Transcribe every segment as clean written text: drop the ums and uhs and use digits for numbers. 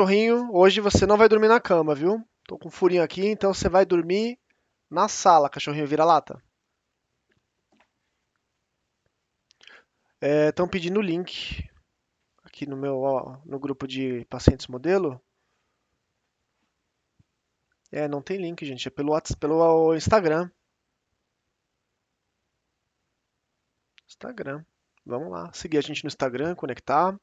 Cachorrinho, hoje você não vai dormir na cama, viu? Tô com um furinho aqui, então você vai dormir na sala, cachorrinho vira-lata. Estão pedindo o link aqui no meu, ó, no grupo de pacientes modelo. Não tem link, gente, é pelo WhatsApp, pelo Instagram. Instagram. Vamos lá, seguir a gente no Instagram, conectar.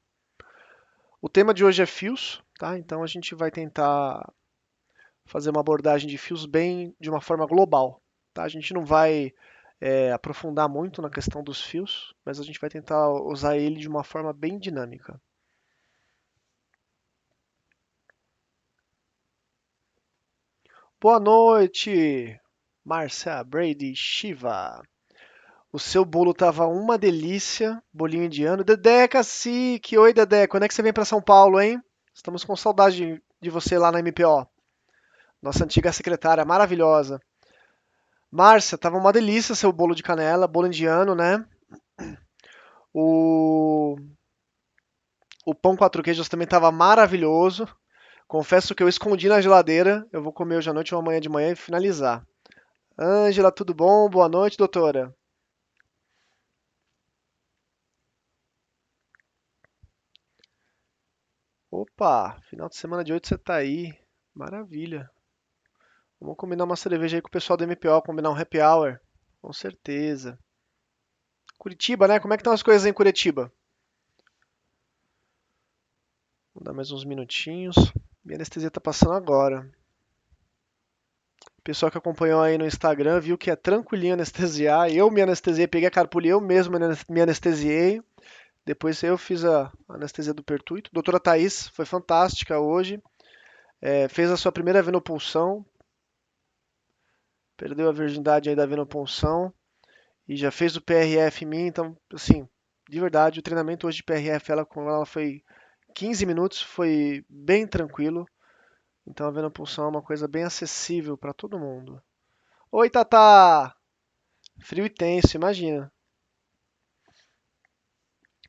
O tema de hoje é fios, tá? Então a gente vai tentar fazer uma abordagem de fios bem de uma forma global, tá? A gente não vai aprofundar muito na questão dos fios, mas a gente vai tentar usar ele de uma forma bem dinâmica. Boa noite, Márcia Brady Shiva. O seu bolo tava uma delícia, bolinho indiano. Dedé Cacique, oi Dedé, quando é que você vem para São Paulo, hein? Estamos com saudade de você lá na MPO. Nossa antiga secretária maravilhosa. Márcia, tava uma delícia seu bolo de canela, bolo indiano, né? O, o pão quatro queijos também tava maravilhoso. Confesso que eu escondi na geladeira. Eu vou comer hoje à noite ou amanhã de manhã e finalizar. Ângela, tudo bom? Boa noite, doutora. Opa, final de semana de 8 você tá aí. Maravilha. Vamos combinar uma cerveja aí com o pessoal da MPO, combinar um happy hour. Com certeza. Curitiba, né? Como é que estão as coisas em Curitiba? Vou dar mais uns minutinhos. Minha anestesia tá passando agora. O pessoal que acompanhou aí no Instagram viu que é tranquilinho anestesiar. Eu me anestesiei, peguei a carpulha, eu mesmo me anestesiei. Depois eu fiz a anestesia do pertuito. Doutora Thaís foi fantástica hoje. Fez a sua primeira venopunção. Perdeu a virgindade aí da venopunção. E já fez o PRF em mim. Então, assim, de verdade, o treinamento hoje de PRF ela, com ela foi 15 minutos. Foi bem tranquilo. Então a venopunção é uma coisa bem acessível para todo mundo. Oi, Tata! Frio e tenso, imagina.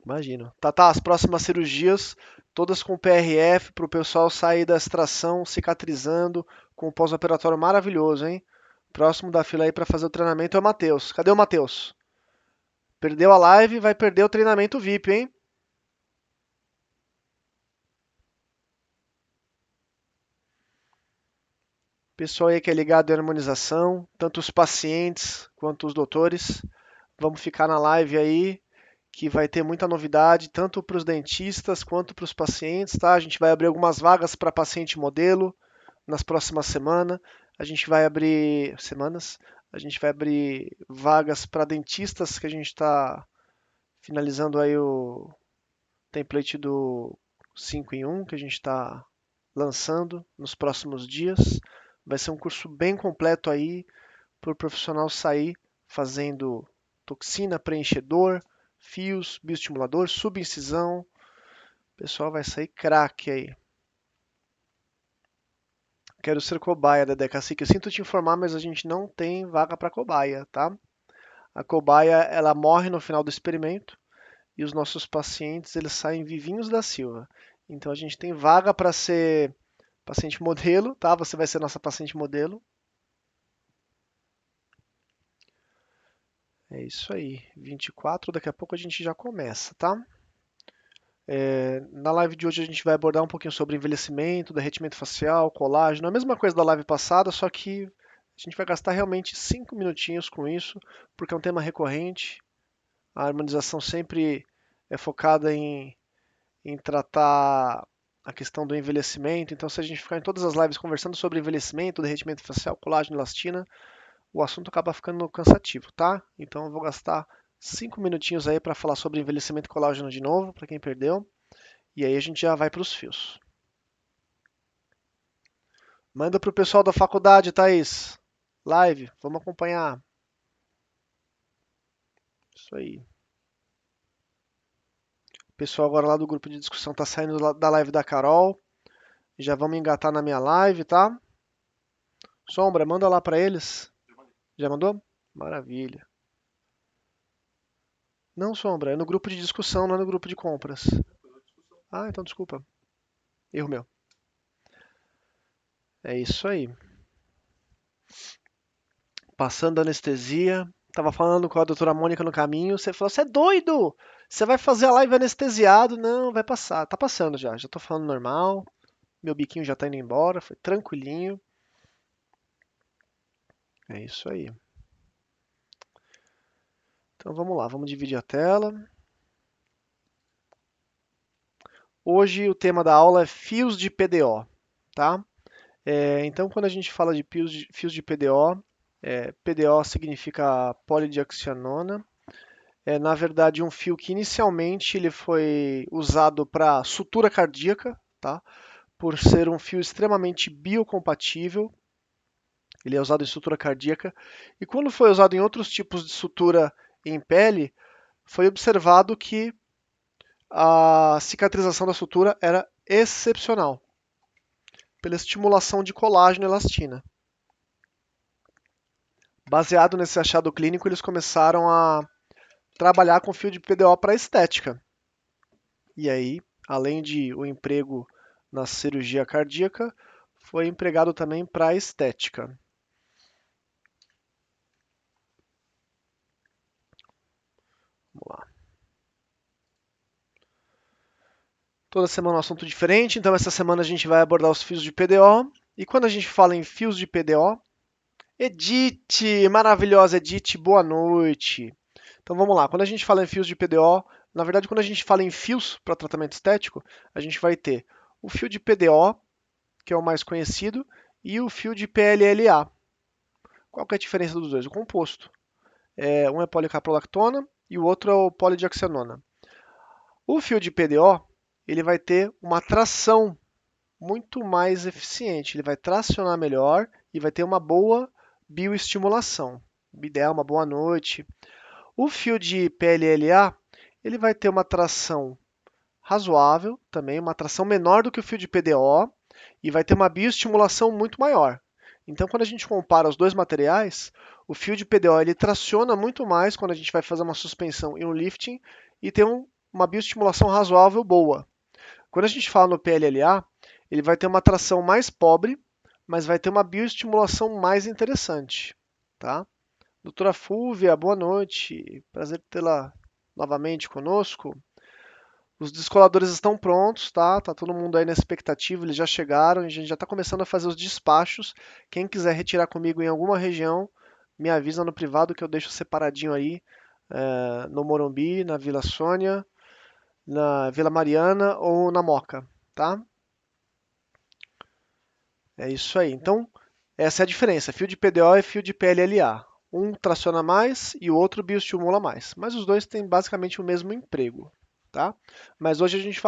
Imagino. Tata, as próximas cirurgias, todas com PRF, para o pessoal sair da extração cicatrizando, com o pós-operatório maravilhoso, hein? Próximo da fila aí para fazer o treinamento é o Matheus. Cadê o Matheus? Perdeu a live, vai perder o treinamento VIP, hein? Pessoal aí que é ligado em harmonização, tanto os pacientes quanto os doutores, vamos ficar na live aí, que vai ter muita novidade, tanto para os dentistas quanto para os pacientes, tá? A gente vai abrir algumas vagas para paciente modelo nas próximas semanas. A gente vai abrir semanas. A gente vai abrir vagas para dentistas que a gente está finalizando aí o template do 5 em 1 que a gente está lançando nos próximos dias. Vai ser um curso bem completo aí para o profissional sair fazendo toxina, preenchedor, fios, bioestimulador, subincisão. O pessoal vai sair craque aí. Quero ser cobaia da Decacique. Eu sinto te informar, mas a gente não tem vaga para cobaia, tá? A cobaia, ela morre no final do experimento e os nossos pacientes, eles saem vivinhos da Silva. Então a gente tem vaga para ser paciente modelo, tá? Você vai ser nossa paciente modelo. É isso aí. 24, daqui a pouco a gente já começa, tá? Na live de hoje a gente vai abordar um pouquinho sobre envelhecimento, derretimento facial, colágeno, a mesma coisa da live passada, só que a gente vai gastar realmente 5 minutinhos com isso, porque é um tema recorrente. A harmonização sempre é focada em tratar a questão do envelhecimento. Então, se a gente ficar em todas as lives conversando sobre envelhecimento, derretimento facial, colágeno, elastina, o assunto acaba ficando cansativo, tá? Então, eu vou gastar 5 minutinhos aí para falar sobre envelhecimento e colágeno de novo, para quem perdeu. E aí a gente já vai para os fios. Manda para o pessoal da faculdade, Thaís. Live, vamos acompanhar. Isso aí. O pessoal agora lá do grupo de discussão tá saindo da live da Carol. Já vamos engatar na minha live, tá? Sombra, manda lá para eles. Já mandou? Maravilha. Não, Sombra, é no grupo de discussão, não é no grupo de compras. Ah, então desculpa. Erro meu. É isso aí. Passando a anestesia. Tava falando com a doutora Mônica no caminho. Você falou: Você é doido? Você vai fazer a live anestesiado? Não, vai passar. Tá passando já. Já tô falando normal. Meu biquinho já tá indo embora. Foi tranquilinho. É isso aí. Então vamos lá. Vamos dividir a tela. Hoje o tema da aula é fios de PDO, tá? Então, quando a gente fala de fios de PDO, PDO significa polidioxanona. É, na verdade, um fio que inicialmente ele foi usado para sutura cardíaca, tá? Por ser um fio extremamente biocompatível, ele é usado em sutura cardíaca. E quando foi usado em outros tipos de sutura em pele, foi observado que a cicatrização da sutura era excepcional, pela estimulação de colágeno e elastina. Baseado nesse achado clínico, eles começaram a trabalhar com fio de PDO para estética. E aí, além de o emprego na cirurgia cardíaca, foi empregado também para estética. Vamos lá. Toda semana um assunto diferente, então essa semana a gente vai abordar os fios de PDO. E quando a gente fala em fios de PDO, Edith, maravilhosa Edith, boa noite. Então vamos lá, quando a gente fala em fios de PDO, na verdade quando a gente fala em fios para tratamento estético, a gente vai ter o fio de PDO, que é o mais conhecido, e o fio de PLLA. Qual que é a diferença dos dois? O composto. Um é policaprolactona e o outro é o polidioxanona. O fio de PDO, ele vai ter uma tração muito mais eficiente, ele vai tracionar melhor e vai ter uma boa bioestimulação. Ideal, uma boa noite. O fio de PLLA, ele vai ter uma tração razoável também, uma tração menor do que o fio de PDO e vai ter uma bioestimulação muito maior. Então, quando a gente compara os dois materiais, o fio de PDO ele traciona muito mais quando a gente vai fazer uma suspensão e um lifting e tem uma bioestimulação razoável boa. Quando a gente fala no PLLA, ele vai ter uma tração mais pobre, mas vai ter uma bioestimulação mais interessante, tá? Doutora Fúvia, boa noite. Prazer tê-la novamente conosco. Os descoladores estão prontos, tá? Tá todo mundo aí na expectativa, eles já chegaram, a gente já está começando a fazer os despachos. Quem quiser retirar comigo em alguma região, me avisa no privado que eu deixo separadinho aí, no Morumbi, na Vila Sônia, na Vila Mariana ou na Moca, tá? É isso aí. Então, essa é a diferença. Fio de PDO e fio de PLLA. Um traciona mais e o outro bioestimula mais. Mas os dois têm basicamente o mesmo emprego, tá? Mas hoje a gente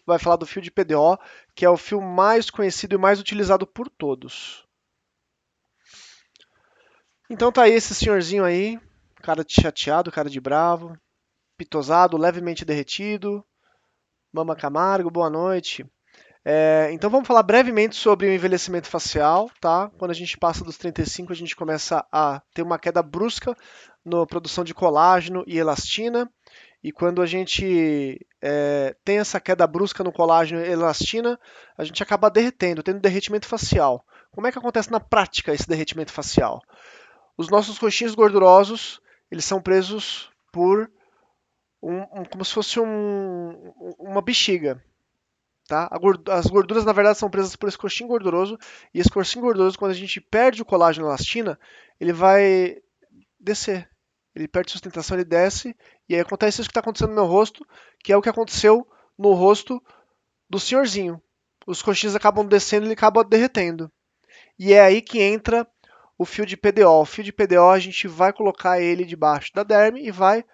vai falar do fio de PDO, que é o fio mais conhecido e mais utilizado por todos. Então tá aí esse senhorzinho aí, cara de chateado, cara de bravo, pitosado, levemente derretido. Mama Camargo, boa noite. Então vamos falar brevemente sobre o envelhecimento facial, tá? Quando a gente passa dos 35, a gente começa a ter uma queda brusca na produção de colágeno e elastina. E quando a gente tem essa queda brusca no colágeno e elastina, a gente acaba derretendo, tendo derretimento facial. Como é que acontece na prática esse derretimento facial? Os nossos coxins gordurosos, eles são presos por como se fosse uma bexiga. Tá? As gorduras, na verdade, são presas por esse coxim gorduroso, e esse coxim gorduroso, quando a gente perde o colágeno e a elastina, ele vai descer. Ele perde sustentação, ele desce, e aí acontece isso que está acontecendo no meu rosto, que é o que aconteceu no rosto do senhorzinho. Os coxins acabam descendo e ele acaba derretendo. E é aí que entra o fio de PDO. O fio de PDO a gente vai colocar ele debaixo da derme e vai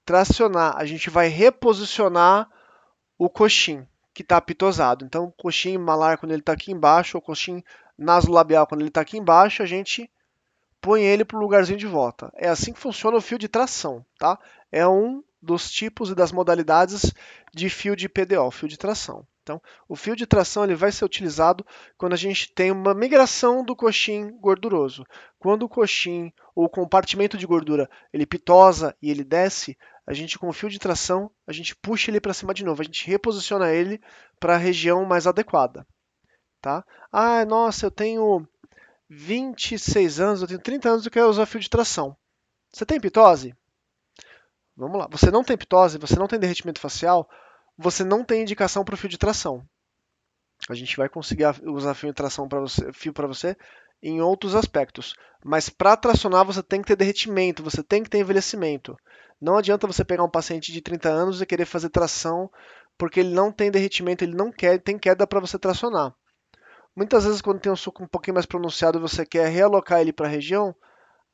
tracionar. A gente vai reposicionar o coxim que está pitosado. Então, o coxim malar quando ele está aqui embaixo, ou o coxim nasolabial quando ele está aqui embaixo, a gente põe ele para o lugarzinho de volta. É assim que funciona o fio de tração, tá? É um dos tipos e das modalidades de fio de PDO, fio de tração. Então, o fio de tração ele vai ser utilizado quando a gente tem uma migração do coxim gorduroso. Quando o coxim ou o compartimento de gordura ele pitosa e ele desce, a gente com o fio de tração a gente puxa ele para cima de novo, a gente reposiciona ele para a região mais adequada. tá? Ah, nossa, eu tenho 26 anos, eu tenho 30 anos e eu quero usar fio de tração. Você tem pitose? Vamos lá. Você não tem pitose, você não tem derretimento facial, você não tem indicação para o fio de tração. A gente vai conseguir usar fio de tração para você, fio para você em outros aspectos. Mas para tracionar você tem que ter derretimento, você tem que ter envelhecimento. Não adianta você pegar um paciente de 30 anos e querer fazer tração porque ele não tem derretimento, ele não quer, tem queda para você tracionar. Muitas vezes quando tem um suco um pouquinho mais pronunciado e você quer realocar ele para a região,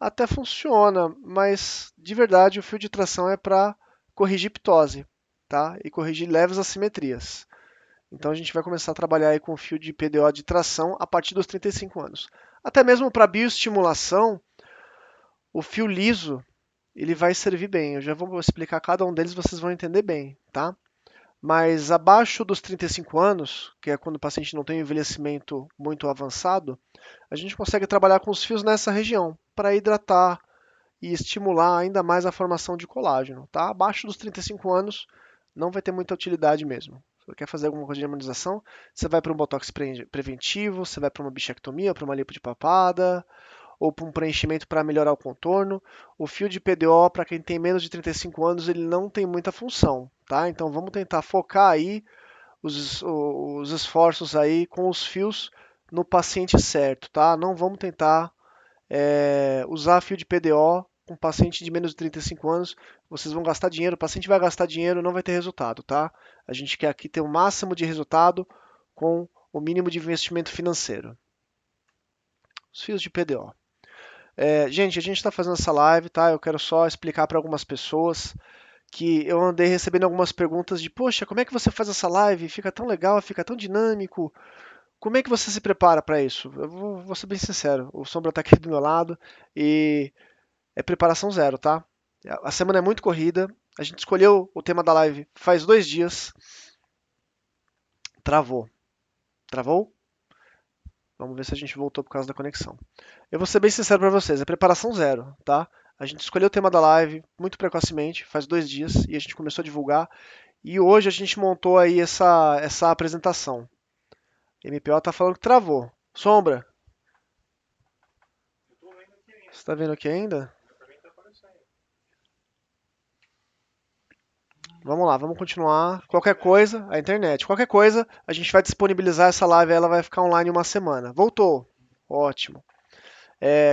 até funciona, mas de verdade o fio de tração é para corrigir ptose, tá? E corrigir leves assimetrias. Então a gente vai começar a trabalhar aí com fio de PDO de tração a partir dos 35 anos. Até mesmo para bioestimulação, o fio liso ele vai servir bem. Eu já vou explicar cada um deles, vocês vão entender bem, tá? Mas abaixo dos 35 anos, que é quando o paciente não tem um envelhecimento muito avançado, a gente consegue trabalhar com os fios nessa região para hidratar e estimular ainda mais a formação de colágeno, tá? Abaixo dos 35 anos não vai ter muita utilidade mesmo. Se você quer fazer alguma coisa de harmonização, você vai para um botox preventivo, você vai para uma bichectomia, para uma lipo de papada, ou para um preenchimento para melhorar o contorno. O fio de PDO, para quem tem menos de 35 anos, ele não tem muita função, tá? Então vamos tentar focar aí os esforços aí com os fios no paciente certo, tá? Não vamos tentar usar fio de PDO com paciente de menos de 35 anos, vocês vão gastar dinheiro, o paciente vai gastar dinheiro, não vai ter resultado, tá? A gente quer aqui ter o máximo de resultado com o mínimo de investimento financeiro. Os fios de PDO. Gente, a gente está fazendo essa live, tá? Eu quero só explicar para algumas pessoas que eu andei recebendo algumas perguntas de, poxa, como é que você faz essa live? Fica tão legal, fica tão dinâmico. Como é que você se prepara para isso? Eu vou ser bem sincero, o Sombra está aqui do meu lado e é preparação zero, tá? A semana é muito corrida. A gente escolheu o tema da live faz 2 dias. Travou. Travou? Vamos ver se a gente voltou por causa da conexão. Eu vou ser bem sincero para vocês, é preparação zero, tá? A gente escolheu o tema da live muito precocemente, faz 2 dias, e a gente começou a divulgar. E hoje a gente montou aí essa apresentação. MPO tá falando que travou. Sombra, você está vendo aqui ainda? Vamos lá, vamos continuar. Qualquer coisa, a internet. Qualquer coisa, a gente vai disponibilizar essa live, ela vai ficar online uma semana. Voltou. Ótimo.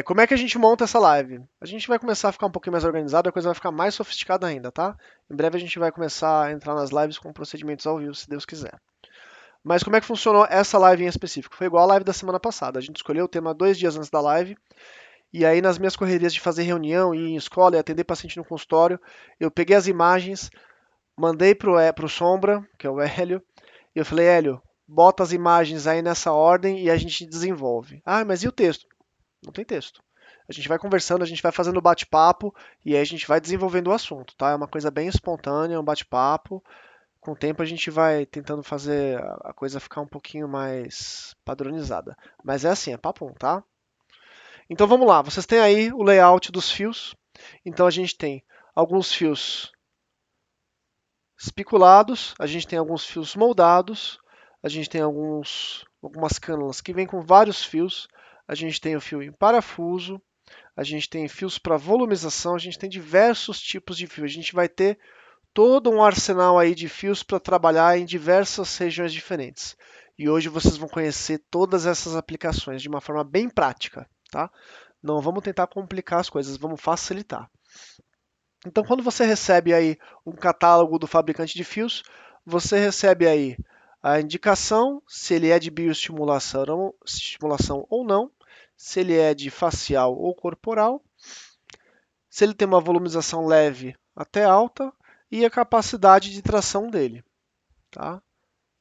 Como é que a gente monta essa live? A gente vai começar a ficar um pouquinho mais organizado, a coisa vai ficar mais sofisticada ainda, tá? Em breve a gente vai começar a entrar nas lives com procedimentos ao vivo, se Deus quiser. Mas como é que funcionou essa live em específico? Foi igual a live da semana passada. A gente escolheu o tema 2 dias antes da live. E aí, nas minhas correrias de fazer reunião, ir em escola e atender paciente no consultório, eu peguei as imagens, mandei pro Sombra, que é o Hélio, e eu falei, Hélio, bota as imagens aí nessa ordem e a gente desenvolve. Ah, mas e o texto? Não tem texto. A gente vai conversando, a gente vai fazendo bate-papo e aí a gente vai desenvolvendo o assunto, tá? É uma coisa bem espontânea, um bate-papo. Com o tempo a gente vai tentando fazer a coisa ficar um pouquinho mais padronizada. Mas é assim, é papum, tá? Então vamos lá, vocês têm aí o layout dos fios. Então a gente tem alguns fios espiculados, a gente tem alguns fios moldados, a gente tem algumas cânulas que vêm com vários fios, a gente tem o fio em parafuso, a gente tem fios para volumização, a gente tem diversos tipos de fio. A gente vai ter todo um arsenal aí de fios para trabalhar em diversas regiões diferentes. E hoje vocês vão conhecer todas essas aplicações de uma forma bem prática, tá? Não vamos tentar complicar as coisas, vamos facilitar. Então, quando você recebe aí um catálogo do fabricante de fios, você recebe aí a indicação se ele é de bioestimulação ou não, se ele é de facial ou corporal, se ele tem uma volumização leve até alta e a capacidade de tração dele, tá?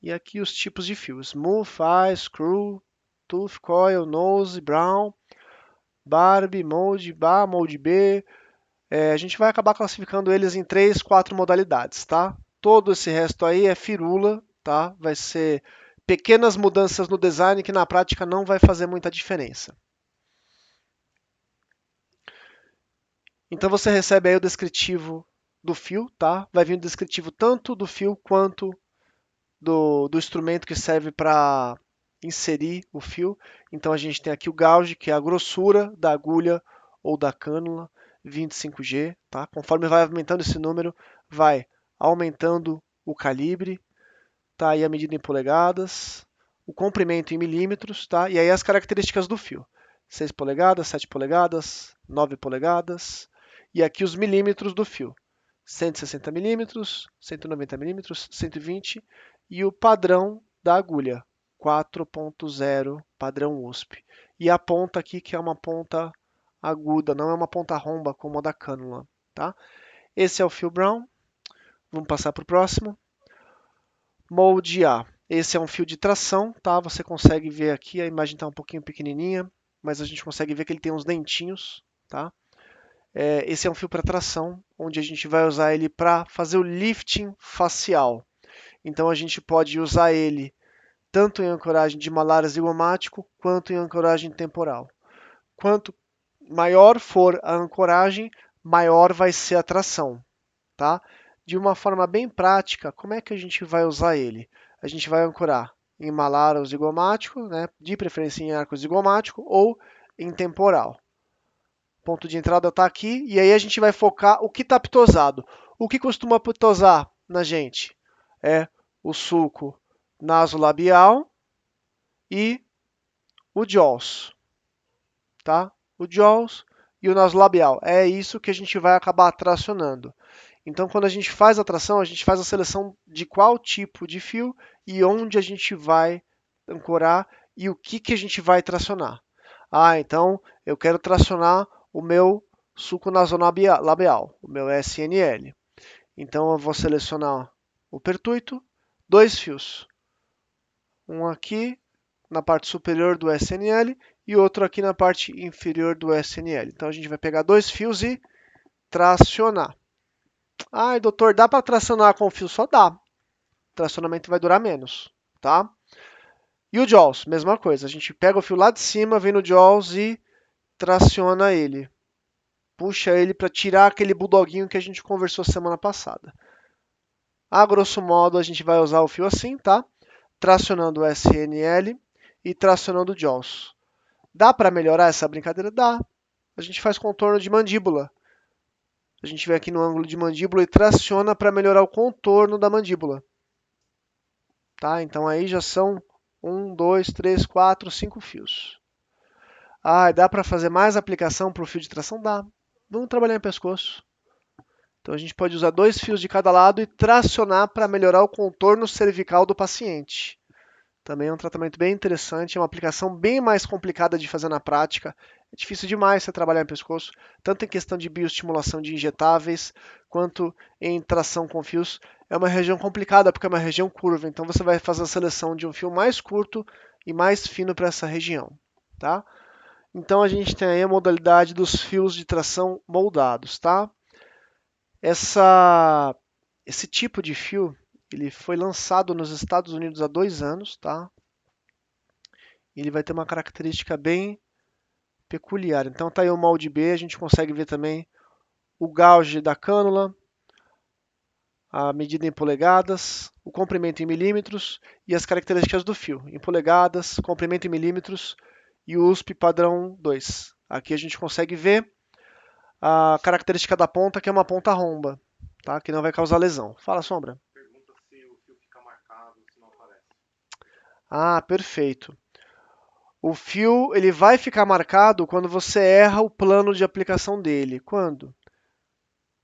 E aqui os tipos de fios: Smooth, Eye, Screw, Tooth, Coil, Nose, Brown, Barbie, Mold, Bar, Mold B. A gente vai acabar classificando eles em 3, 4 modalidades, tá? Todo esse resto aí é firula, tá? Vai ser pequenas mudanças no design que na prática não vai fazer muita diferença. Então você recebe aí o descritivo do fio, tá? Vai vir o descritivo tanto do fio quanto do instrumento que serve para inserir o fio. Então a gente tem aqui o gauge, que é a grossura da agulha ou da cânula, 25G, tá? Conforme vai aumentando esse número, vai aumentando o calibre, tá? Aí a medida em polegadas, o comprimento em milímetros, tá? E aí as características do fio. 6 polegadas, 7 polegadas, 9 polegadas, e aqui os milímetros do fio. 160 milímetros, 190 milímetros, 120 e o padrão da agulha, 4.0 padrão USP. E a ponta aqui que é uma ponta aguda, não é uma ponta romba como a da cânula, tá? Esse é o fio Brown. Vamos passar para o próximo. Molde A. Esse é um fio de tração, tá? Você consegue ver aqui, a imagem está um pouquinho pequenininha, mas a gente consegue ver que ele tem uns dentinhos, tá? Esse é um fio para tração, onde a gente vai usar ele para fazer o lifting facial. Então a gente pode usar ele tanto em ancoragem de malária zigomático quanto em ancoragem temporal. Quanto maior for a ancoragem, maior vai ser a tração, tá? De uma forma bem prática, como é que a gente vai usar ele? A gente vai ancorar em malar ou zigomático, né? De preferência em arco zigomático ou em temporal. Ponto de entrada está aqui, e aí a gente vai focar o que está pitosado. O que costuma pitosar na gente? É o sulco nasolabial e o jaws, tá? O jaws e o nasolabial. É isso que a gente vai acabar tracionando. Então, quando a gente faz a tração, a gente faz a seleção de qual tipo de fio e onde a gente vai ancorar e o que a gente vai tracionar. Ah, então eu quero tracionar o meu sulco nasolabial, o meu SNL. Então eu vou selecionar o pertuito, 2 fios. Um aqui na parte superior do SNL e outro aqui na parte inferior do SNL. Então a gente vai pegar 2 fios e tracionar. Ah, doutor, dá para tracionar com fio? Só dá. O tracionamento vai durar menos, tá? E o jaws, mesma coisa. A gente pega o fio lá de cima, vem no jaws e traciona ele. Puxa ele para tirar aquele bulldoguinho que a gente conversou semana passada. A grosso modo, a gente vai usar o fio assim, tá? Tracionando o SNL e tracionando o jaws. Dá para melhorar essa brincadeira? Dá. A gente faz contorno de mandíbula. A gente vem aqui no ângulo de mandíbula e traciona para melhorar o contorno da mandíbula. Tá? Então aí já são 1, 2, 3, 4, 5 fios. Ah, dá para fazer mais aplicação para o fio de tração? Dá. Vamos trabalhar em pescoço. Então a gente pode usar 2 fios de cada lado e tracionar para melhorar o contorno cervical do paciente. Também é um tratamento bem interessante, é uma aplicação bem mais complicada de fazer na prática. É difícil demais você trabalhar em pescoço, tanto em questão de bioestimulação de injetáveis, quanto em tração com fios. É uma região complicada porque é uma região curva, então você vai fazer a seleção de um fio mais curto e mais fino para essa região, tá? Então a gente tem aí a modalidade dos fios de tração moldados, tá? Esse tipo de fio, ele foi lançado nos Estados Unidos há 2 anos, tá? Ele vai ter uma característica bem peculiar. Então tá aí o molde B, a gente consegue ver também o gauge da cânula, a medida em polegadas, o comprimento em milímetros e as características do fio, em polegadas, comprimento em milímetros e o USP padrão 2. Aqui a gente consegue ver a característica da ponta, que é uma ponta romba, tá? Que não vai causar lesão. Fala, Sombra. Pergunta se o fio fica marcado, se não aparece. Ah, perfeito. O fio ele vai ficar marcado quando você erra o plano de aplicação dele. Quando?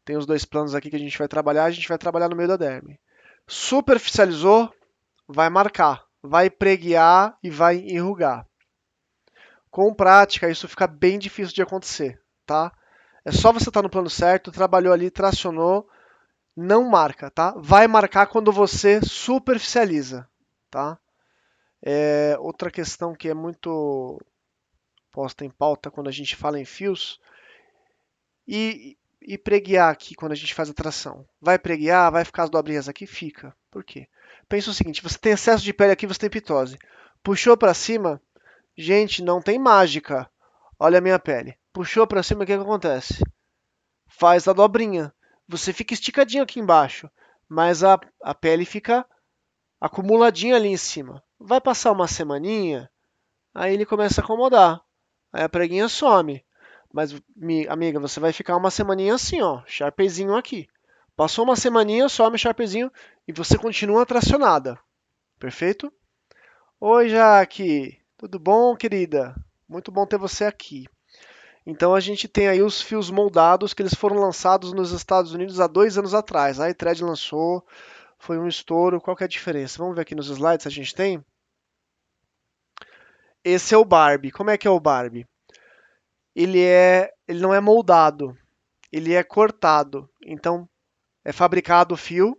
Tem os 2 planos aqui que a gente vai trabalhar no meio da derme. Superficializou, vai marcar, vai preguiar e vai enrugar. Com prática, isso fica bem difícil de acontecer, tá? É só você estar no plano certo, trabalhou ali, tracionou, não marca, tá? Vai marcar quando você superficializa, tá? Outra questão que é muito posta em pauta quando a gente fala em fios e preguiar aqui quando a gente faz a tração. Vai preguiar, vai ficar as dobrinhas aqui? Fica. Por quê? Pensa o seguinte, você tem excesso de pele aqui, você tem pitose. Puxou para cima, gente, não tem mágica. Olha a minha pele. Puxou para cima, o que acontece? Faz a dobrinha. Você fica esticadinho aqui embaixo, mas a pele fica acumuladinha ali em cima. Vai passar uma semaninha, aí ele começa a acomodar. Aí a preguinha some. Mas, amiga, você vai ficar uma semaninha assim, ó, sharpezinho aqui. Passou uma semaninha, some o sharpezinho e você continua tracionada. Perfeito? Oi, Jaque. Tudo bom, querida? Muito bom ter você aqui. Então a gente tem aí os fios moldados que eles foram lançados nos Estados Unidos há 2 anos atrás. A iThread lançou, foi um estouro. Qual que é a diferença? Vamos ver aqui nos slides se a gente tem. Esse é o Barbie. Como é que é o Barbie? Ele não é moldado, ele é cortado. Então é fabricado o fio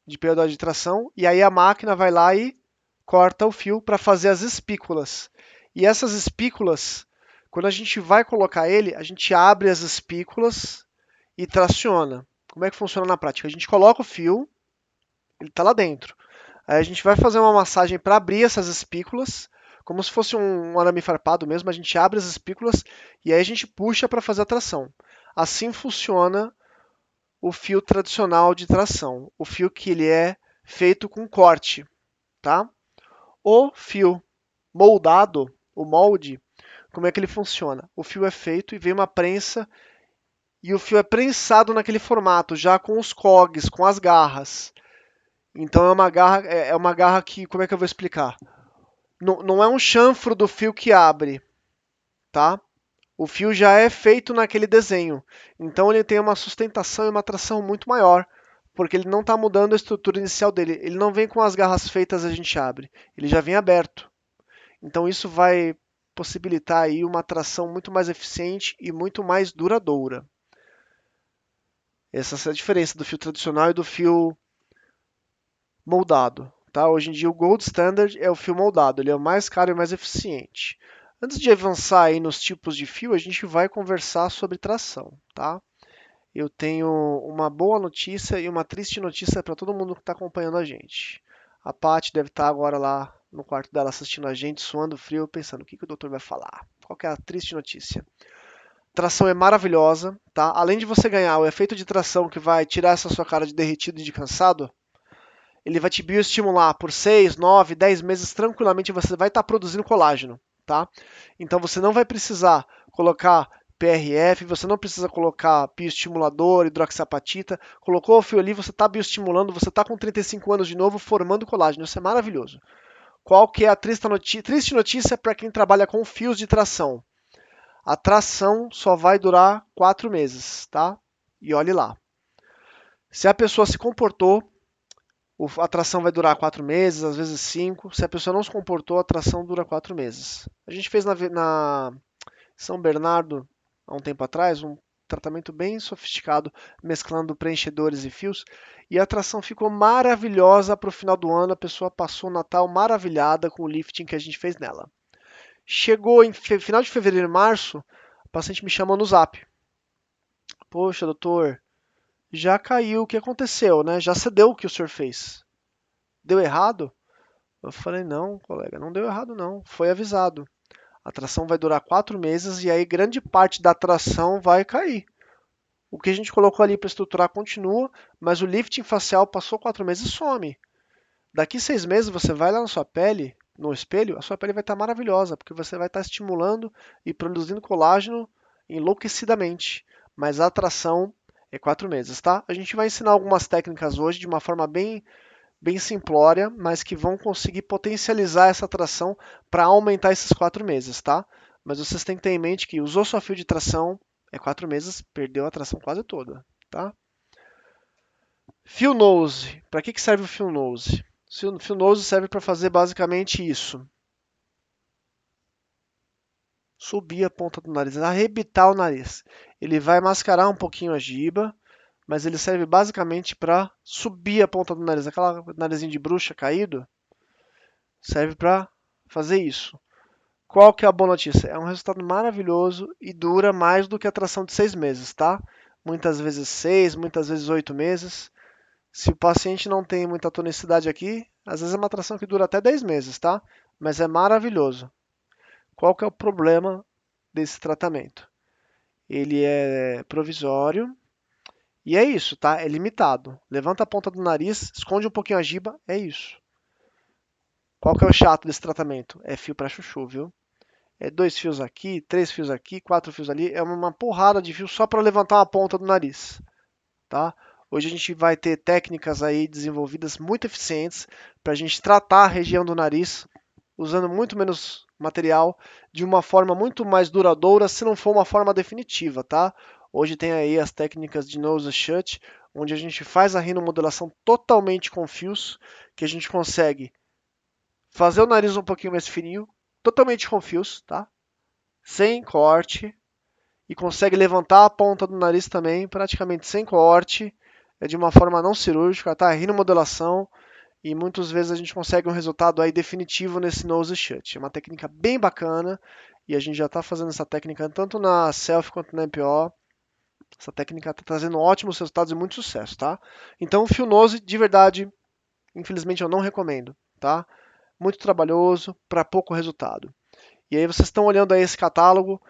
de periodicidade de tração e aí a máquina vai lá e corta o fio para fazer as espículas. E essas espículas, quando a gente vai colocar ele, a gente abre as espículas e traciona. Como é que funciona na prática? A gente coloca o fio, ele está lá dentro. Aí a gente vai fazer uma massagem para abrir essas espículas, como se fosse um arame farpado mesmo. A gente abre as espículas e aí a gente puxa para fazer a tração. Assim funciona o fio tradicional de tração, o fio que ele é feito com corte, tá? O fio moldado, o molde, como é que ele funciona? O fio é feito e vem uma prensa e o fio é prensado naquele formato, já com os cogs, com as garras. Então é uma garra que, como é que eu vou explicar? Não, não é um chanfro do fio que abre, tá? O fio já é feito naquele desenho. Então ele tem uma sustentação e uma tração muito maior, porque ele não está mudando a estrutura inicial dele. Ele não vem com as garras feitas a gente abre, ele já vem aberto. Então isso vai possibilitar aí uma tração muito mais eficiente e muito mais duradoura. Essa é a diferença do fio tradicional e do fio moldado. Tá? Hoje em dia o Gold Standard é o fio moldado, ele é o mais caro e mais eficiente. Antes de avançar aí nos tipos de fio, a gente vai conversar sobre tração. Tá? Eu tenho uma boa notícia e uma triste notícia para todo mundo que está acompanhando a gente. A Paty deve estar agora lá no quarto dela assistindo a gente, suando frio, pensando o que o doutor vai falar. Qual que é a triste notícia? Tração é maravilhosa, tá? Além de você ganhar o efeito de tração que vai tirar essa sua cara de derretido e de cansado, ele vai te bioestimular por 6, 9, 10 meses tranquilamente, você vai estar produzindo colágeno, tá? Então você não vai precisar colocar PRF, você não precisa colocar bioestimulador, hidroxiapatita. Colocou o fio ali, você está bioestimulando, você está com 35 anos de novo formando colágeno. Isso é maravilhoso. Qual que é a triste notícia para quem trabalha com fios de tração? A tração só vai durar 4 meses, tá? E olhe lá. Se a pessoa se comportou, a tração vai durar 4 meses, às vezes 5. Se a pessoa não se comportou, a tração dura 4 meses. A gente fez na São Bernardo, há um tempo atrás, um tratamento bem sofisticado, mesclando preenchedores e fios, e a tração ficou maravilhosa para o final do ano. A pessoa passou o Natal maravilhada com o lifting que a gente fez nela. Chegou em final de fevereiro e março, a paciente me chamou no zap. Poxa, doutor, já caiu, o que aconteceu, né? Já cedeu o que o senhor fez. Deu errado? Eu falei, não, colega, não deu errado não, foi avisado. A tração vai durar 4 meses e aí grande parte da tração vai cair. O que a gente colocou ali para estruturar continua, mas o lifting facial passou 4 meses e some. Daqui 6 meses você vai lá na sua pele, no espelho, a sua pele vai estar maravilhosa, porque você vai estar estimulando e produzindo colágeno enlouquecidamente. Mas a atração é 4 meses, tá? A gente vai ensinar algumas técnicas hoje de uma forma bem simplória, mas que vão conseguir potencializar essa tração para aumentar esses 4 meses, tá? Mas vocês têm que ter em mente que usou sua fio de tração, é 4 meses, perdeu a tração quase toda, tá? Fio nose. Para que serve o fio nose? O fio nose serve para fazer basicamente isso. Subir a ponta do nariz, arrebitar o nariz. Ele vai mascarar um pouquinho a giba, mas ele serve basicamente para subir a ponta do nariz. Aquela narizinho de bruxa caído, serve para fazer isso. Qual que é a boa notícia? É um resultado maravilhoso e dura mais do que a tração de 6 meses, tá? Muitas vezes 6, muitas vezes 8 meses. Se o paciente não tem muita tonicidade aqui, às vezes é uma tração que dura até 10 meses, tá? Mas é maravilhoso. Qual que é o problema desse tratamento? Ele é provisório e é isso, tá? É limitado. Levanta a ponta do nariz, esconde um pouquinho a giba, é isso. Qual que é o chato desse tratamento? É fio para chuchu, viu? É 2 fios aqui, 3 fios aqui, 4 fios ali, é uma porrada de fio só para levantar uma ponta do nariz, tá? Hoje a gente vai ter técnicas aí desenvolvidas muito eficientes para a gente tratar a região do nariz usando muito menos material, de uma forma muito mais duradoura, se não for uma forma definitiva, tá? Hoje tem aí as técnicas de nose shut, onde a gente faz a rinomodelação totalmente com fios, que a gente consegue fazer o nariz um pouquinho mais fininho, totalmente com fios, tá? Sem corte, e consegue levantar a ponta do nariz também, praticamente sem corte, de uma forma não cirúrgica, tá? Rinomodelação, e muitas vezes a gente consegue um resultado aí definitivo nesse nose shut. É uma técnica bem bacana e a gente já está fazendo essa técnica tanto na selfie quanto na MPO. Essa técnica está trazendo ótimos resultados e muito sucesso, tá? Então, o fio nose, de verdade, infelizmente eu não recomendo, tá? Muito trabalhoso para pouco resultado. E aí vocês estão olhando aí esse catálogo,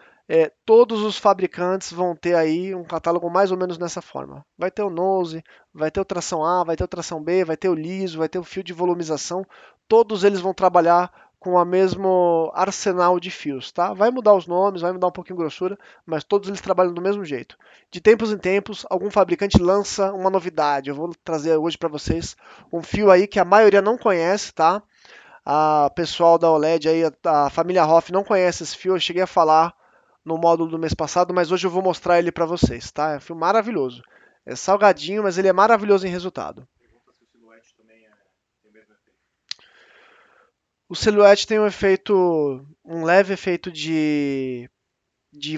todos os fabricantes vão ter aí um catálogo mais ou menos nessa forma. Vai ter o nose, vai ter o tração A, vai ter o tração B, vai ter o liso, vai ter o fio de volumização. Todos eles vão trabalhar com o mesmo arsenal de fios, tá? Vai mudar os nomes, vai mudar um pouquinho a grossura, mas todos eles trabalham do mesmo jeito. De tempos em tempos, algum fabricante lança uma novidade. Eu vou trazer hoje para vocês um fio aí que a maioria não conhece, tá? A pessoal da OLED aí, a família Hoff não conhece esse fio, eu cheguei a falar no módulo do mês passado, mas hoje eu vou mostrar ele para vocês, tá? É um fio maravilhoso. É salgadinho, mas ele é maravilhoso em resultado. Pergunta se o silhuete também tem o mesmo efeito. O Silhouette tem um leve efeito de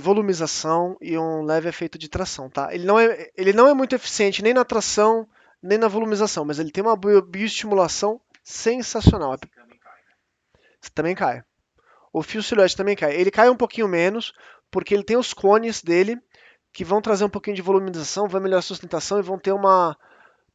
volumização e um leve efeito de tração, tá? Ele não é muito eficiente nem na tração, nem na volumização, mas ele tem uma bioestimulação sensacional. Esse também cai, né? Também cai. O fio silhuete também cai. Ele cai um pouquinho menos, porque ele tem os cones dele, que vão trazer um pouquinho de volumização, vai melhorar a sustentação e vão ter uma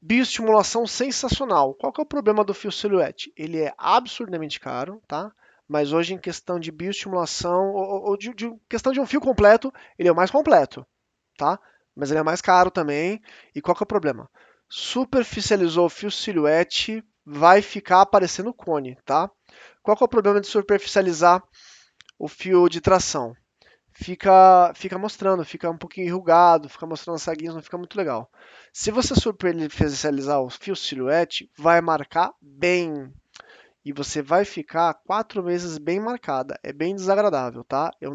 bioestimulação sensacional. Qual que é o problema do fio silhuete? Ele é absurdamente caro, tá? Mas hoje, em questão de bioestimulação, ou de questão de um fio completo, ele é o mais completo, tá? Mas ele é mais caro também. E qual que é o problema? Superficializou o fio silhuete, vai ficar aparecendo cone, tá? Qual que é o problema de superficializar o fio de tração? Fica mostrando, fica um pouquinho enrugado, fica mostrando as saguinhas, não fica muito legal. Se você superficializar o fio silhuete, vai marcar bem. E você vai ficar 4 meses bem marcada. É bem desagradável, tá? Eu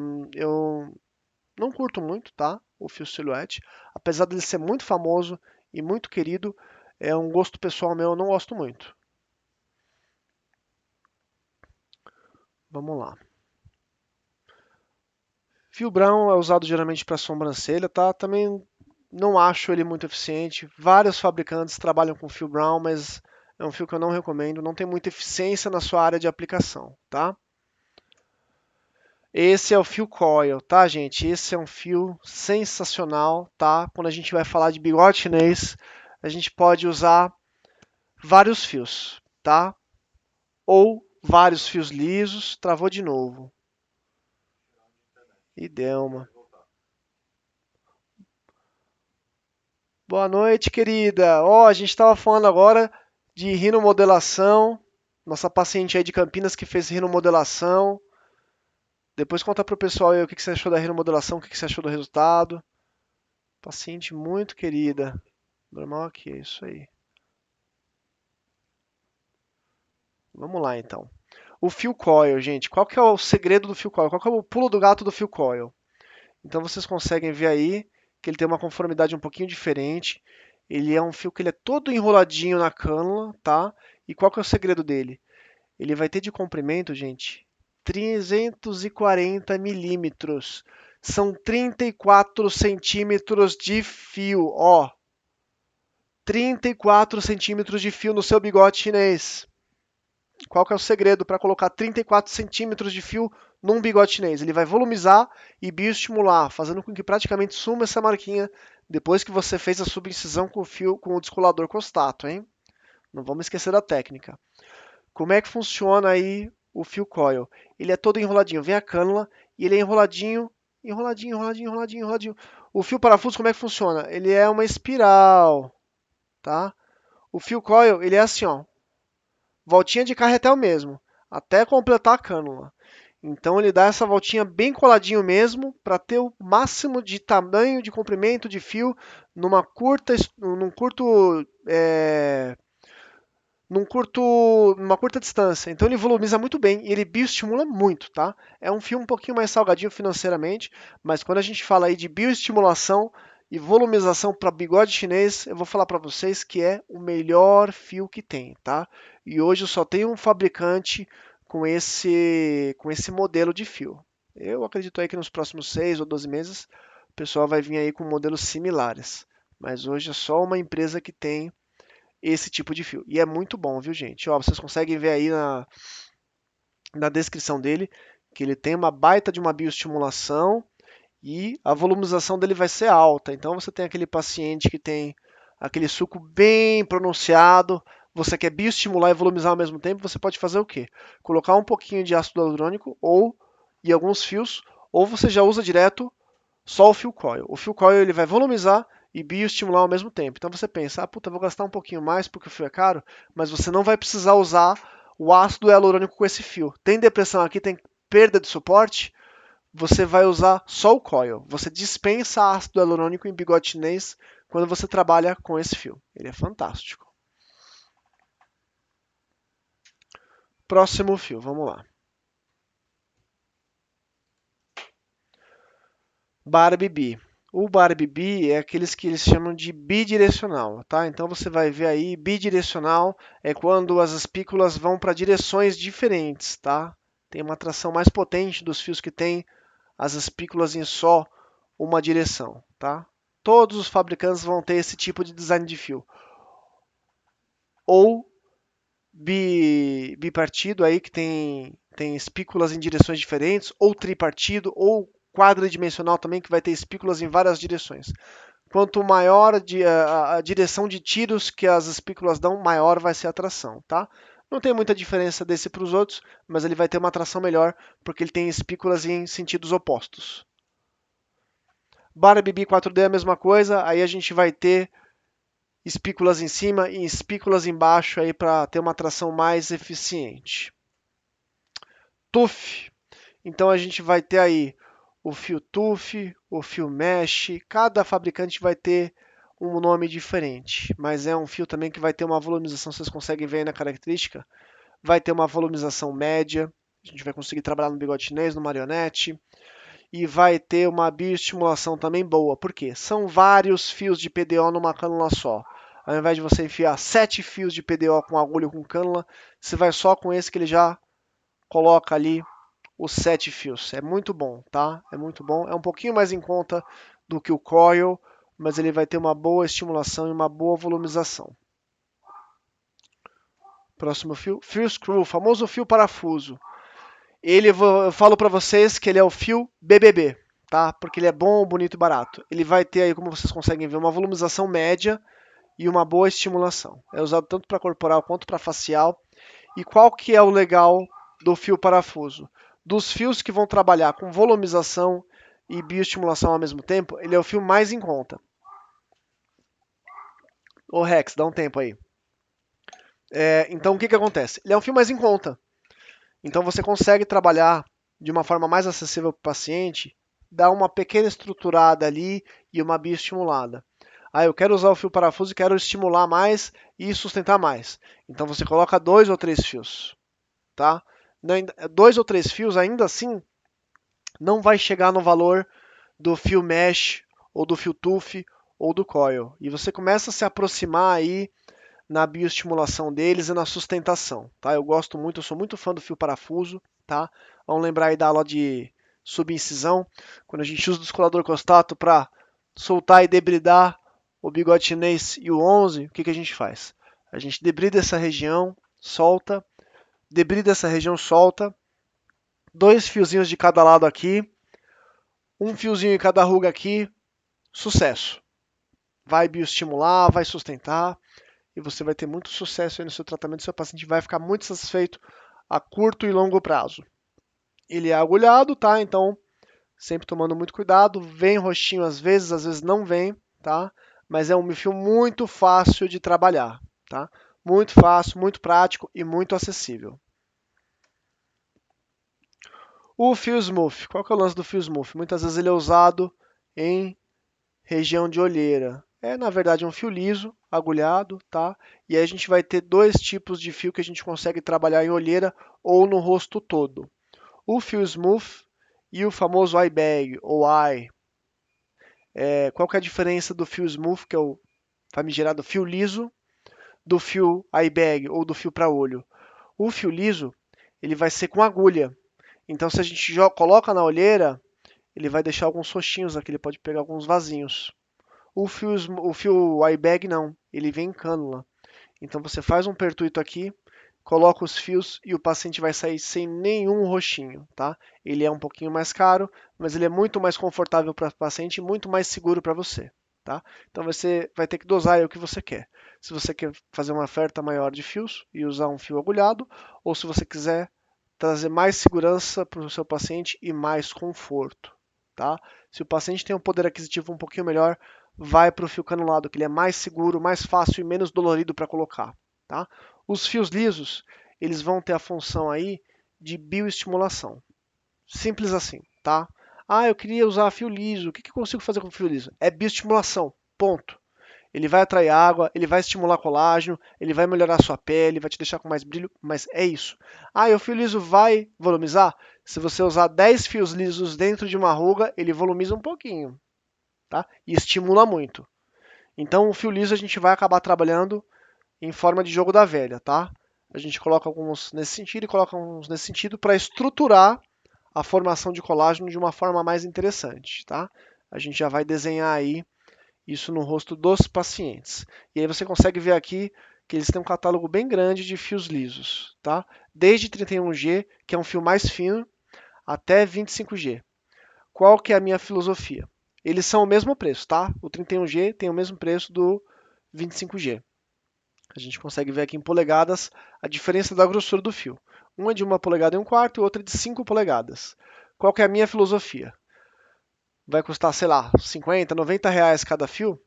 não curto muito, tá? O fio silhuete. Apesar dele ser muito famoso e muito querido, é um gosto pessoal meu, eu não gosto muito. Vamos lá. Fio brown é usado geralmente para sobrancelha, tá? Também não acho ele muito eficiente. Vários fabricantes trabalham com fio brown, mas é um fio que eu não recomendo. Não tem muita eficiência na sua área de aplicação, tá? Esse é o fio coil, tá, gente? Esse é um fio sensacional, tá? Quando a gente vai falar de bigode chinês, a gente pode usar vários fios, tá? Ou vários fios lisos. Travou de novo. E deu uma. Boa noite, querida. Ó, a gente estava falando agora de rinomodelação. Nossa paciente aí de Campinas que fez rinomodelação. Depois conta pro pessoal aí o que você achou da rinomodelação, o que você achou do resultado. Paciente muito querida. Normal aqui, é isso aí. Vamos lá, então. O fio coil, gente. Qual que é o segredo do fio coil? Qual que é o pulo do gato do fio coil? Então vocês conseguem ver aí que ele tem uma conformidade um pouquinho diferente. Ele é um fio que ele é todo enroladinho na cânula, tá? E qual que é o segredo dele? Ele vai ter de comprimento, gente, 340 milímetros. São 34 centímetros de fio, ó. 34 centímetros de fio no seu bigode chinês. Qual que é o segredo para colocar 34 centímetros de fio num bigode chinês? Ele vai volumizar e bioestimular, fazendo com que praticamente suma essa marquinha depois que você fez a subincisão com o fio, com o descolador constato, hein? Não vamos esquecer da técnica. Como é que funciona aí o fio coil? Ele é todo enroladinho, vem a cânula e ele é enroladinho, enroladinho, enroladinho, enroladinho, enroladinho. O fio parafuso, como é que funciona? Ele é uma espiral, tá? O fio coil, ele é assim, ó. Voltinha de carretel mesmo. até completar a cânula. Então ele dá essa voltinha bem coladinho mesmo, para ter o máximo de tamanho, de comprimento de fio num curto, numa curta distância. Então ele volumiza muito bem e ele bioestimula muito, tá? É um fio um pouquinho mais salgadinho financeiramente, mas quando a gente fala aí de bioestimulação e volumização para bigode chinês, eu vou falar para vocês que é o melhor fio que tem, tá? E hoje eu só tenho um fabricante com esse modelo de fio. Eu acredito aí que nos próximos 6 ou 12 meses o pessoal vai vir aí com modelos similares. Mas hoje é só uma empresa que tem esse tipo de fio. E é muito bom, viu, gente? Ó, vocês conseguem ver aí na descrição dele que ele tem uma baita de uma bioestimulação e a volumização dele vai ser alta. Então você tem aquele paciente que tem aquele suco bem pronunciado, você quer bioestimular e volumizar ao mesmo tempo, você pode fazer o quê? Colocar um pouquinho de ácido hialurônico ou e alguns fios, ou você já usa direto só o fio coil. O fio coil ele vai volumizar e bioestimular ao mesmo tempo. Então você pensa, ah, puta, vou gastar um pouquinho mais porque o fio é caro, mas você não vai precisar usar o ácido hialurônico com esse fio. Tem depressão aqui, tem perda de suporte, você vai usar só o coil. Você dispensa ácido hialurônico em bigode chinês quando você trabalha com esse fio. Ele é fantástico. Próximo fio, vamos lá. Barbie Bee. O Barbie Bee é aqueles que eles chamam de bidirecional, tá? Então você vai ver aí, bidirecional é quando as espículas vão para direções diferentes, tá? Tem uma atração mais potente dos fios que tem as espículas em só uma direção, tá? Todos os fabricantes vão ter esse tipo de design de fio. Ou bipartido aí que tem espículas em direções diferentes, ou tripartido, ou quadridimensional também que vai ter espículas em várias direções. Quanto maior a direção de tiros que as espículas dão, maior vai ser a tração, tá? Não tem muita diferença desse para os outros, mas ele vai ter uma tração melhor porque ele tem espículas em sentidos opostos. Barbie Bee 4D é a mesma coisa, aí a gente vai ter espículas em cima e espículas embaixo aí para ter uma tração mais eficiente. TUF. Então a gente vai ter aí o fio TUF, o fio mesh, cada fabricante vai ter um nome diferente, mas é um fio também que vai ter uma volumização, vocês conseguem ver aí na característica, vai ter uma volumização média, a gente vai conseguir trabalhar no bigode chinês, no marionete, e vai ter uma bioestimulação também boa. Por quê? São vários fios de PDO numa cânula só. Ao invés de você enfiar 7 fios de PDO com agulha ou com cânula, você vai só com esse que ele já coloca ali os 7 fios. É muito bom, tá? É muito bom. É um pouquinho mais em conta do que o coil, mas ele vai ter uma boa estimulação e uma boa volumização. Próximo fio, fio screw, o famoso fio parafuso. Eu falo para vocês que ele é o fio BBB, tá? Porque ele é bom, bonito e barato. Ele vai ter aí, como vocês conseguem ver, uma volumização média e uma boa estimulação. É usado tanto para corporal quanto para facial. E qual que é o legal do fio parafuso? Dos fios que vão trabalhar com volumização e bioestimulação ao mesmo tempo, ele é o fio mais em conta. Ô Rex, dá um tempo aí. Então o que acontece? Ele é um fio mais em conta. Então você consegue trabalhar de uma forma mais acessível para o paciente, dar uma pequena estruturada ali e uma bioestimulada. Ah, eu quero usar o fio parafuso e quero estimular mais e sustentar mais. Então você coloca 2 ou 3 fios, tá? 2 ou 3 fios ainda assim não vai chegar no valor do fio mesh ou do fio TUF ou do coil. E você começa a se aproximar aí na bioestimulação deles e na sustentação, tá? Eu gosto muito, eu sou muito fã do fio parafuso, tá? Vamos lembrar aí da aula de subincisão, quando a gente usa o descolador costato para soltar e debridar o bigode chinês e o 11, o que a gente faz? A gente debrida essa região, solta, debrida essa região, solta, 2 fiozinhos de cada lado aqui, um fiozinho em cada ruga aqui, sucesso. Vai bioestimular, vai sustentar, e você vai ter muito sucesso aí no seu tratamento, seu paciente vai ficar muito satisfeito a curto e longo prazo. Ele é agulhado, tá? Então, sempre tomando muito cuidado, vem roxinho às vezes não vem, tá? Mas é um fio muito fácil de trabalhar, tá? Muito fácil, muito prático e muito acessível. O fio smooth, qual que é o lance do fio smooth? Muitas vezes ele é usado em região de olheira. É, na verdade, um fio liso, agulhado, tá? E aí a gente vai ter dois tipos de fio que a gente consegue trabalhar em olheira ou no rosto todo. O fio smooth e o famoso eye bag ou eye. Qual que é a diferença do fio smooth, que é o famigerado fio liso, do fio eye bag ou do fio para olho? O fio liso, ele vai ser com agulha. Então, se a gente coloca na olheira, ele vai deixar alguns roxinhos aqui, ele pode pegar alguns vasinhos. O fio eye bag não, ele vem em cânula. Então você faz um pertuito aqui, coloca os fios e o paciente vai sair sem nenhum roxinho, tá? Ele é um pouquinho mais caro, mas ele é muito mais confortável para o paciente e muito mais seguro para você, tá? Então você vai ter que dosar aí o que você quer. Se você quer fazer uma oferta maior de fios e usar um fio agulhado, ou se você quiser trazer mais segurança para o seu paciente e mais conforto, tá? Se o paciente tem um poder aquisitivo um pouquinho melhor, vai para o fio canulado, que ele é mais seguro, mais fácil e menos dolorido para colocar, tá? Os fios lisos, eles vão ter a função aí de bioestimulação. Simples assim, tá? Ah, eu queria usar fio liso. O que eu consigo fazer com fio liso? É bioestimulação. Ponto. Ele vai atrair água, ele vai estimular colágeno, ele vai melhorar a sua pele, vai te deixar com mais brilho, mas é isso. Ah, e o fio liso vai volumizar? Se você usar 10 fios lisos dentro de uma ruga, ele volumiza um pouquinho, tá? E estimula muito. Então, o fio liso a gente vai acabar trabalhando em forma de jogo da velha, tá? A gente coloca alguns nesse sentido e coloca uns nesse sentido para estruturar a formação de colágeno de uma forma mais interessante, tá? A gente já vai desenhar aí isso no rosto dos pacientes. E aí você consegue ver aqui que eles têm um catálogo bem grande de fios lisos, tá? Desde 31G, que é um fio mais fino, até 25G. Qual que é a minha filosofia? Eles são o mesmo preço, tá? O 31G tem o mesmo preço do 25G. A gente consegue ver aqui em polegadas a diferença da grossura do fio. Um é de 1,25 polegadas e o outro é de 5 polegadas. Qual que é a minha filosofia? Vai custar, sei lá, 50, 90 reais cada fio?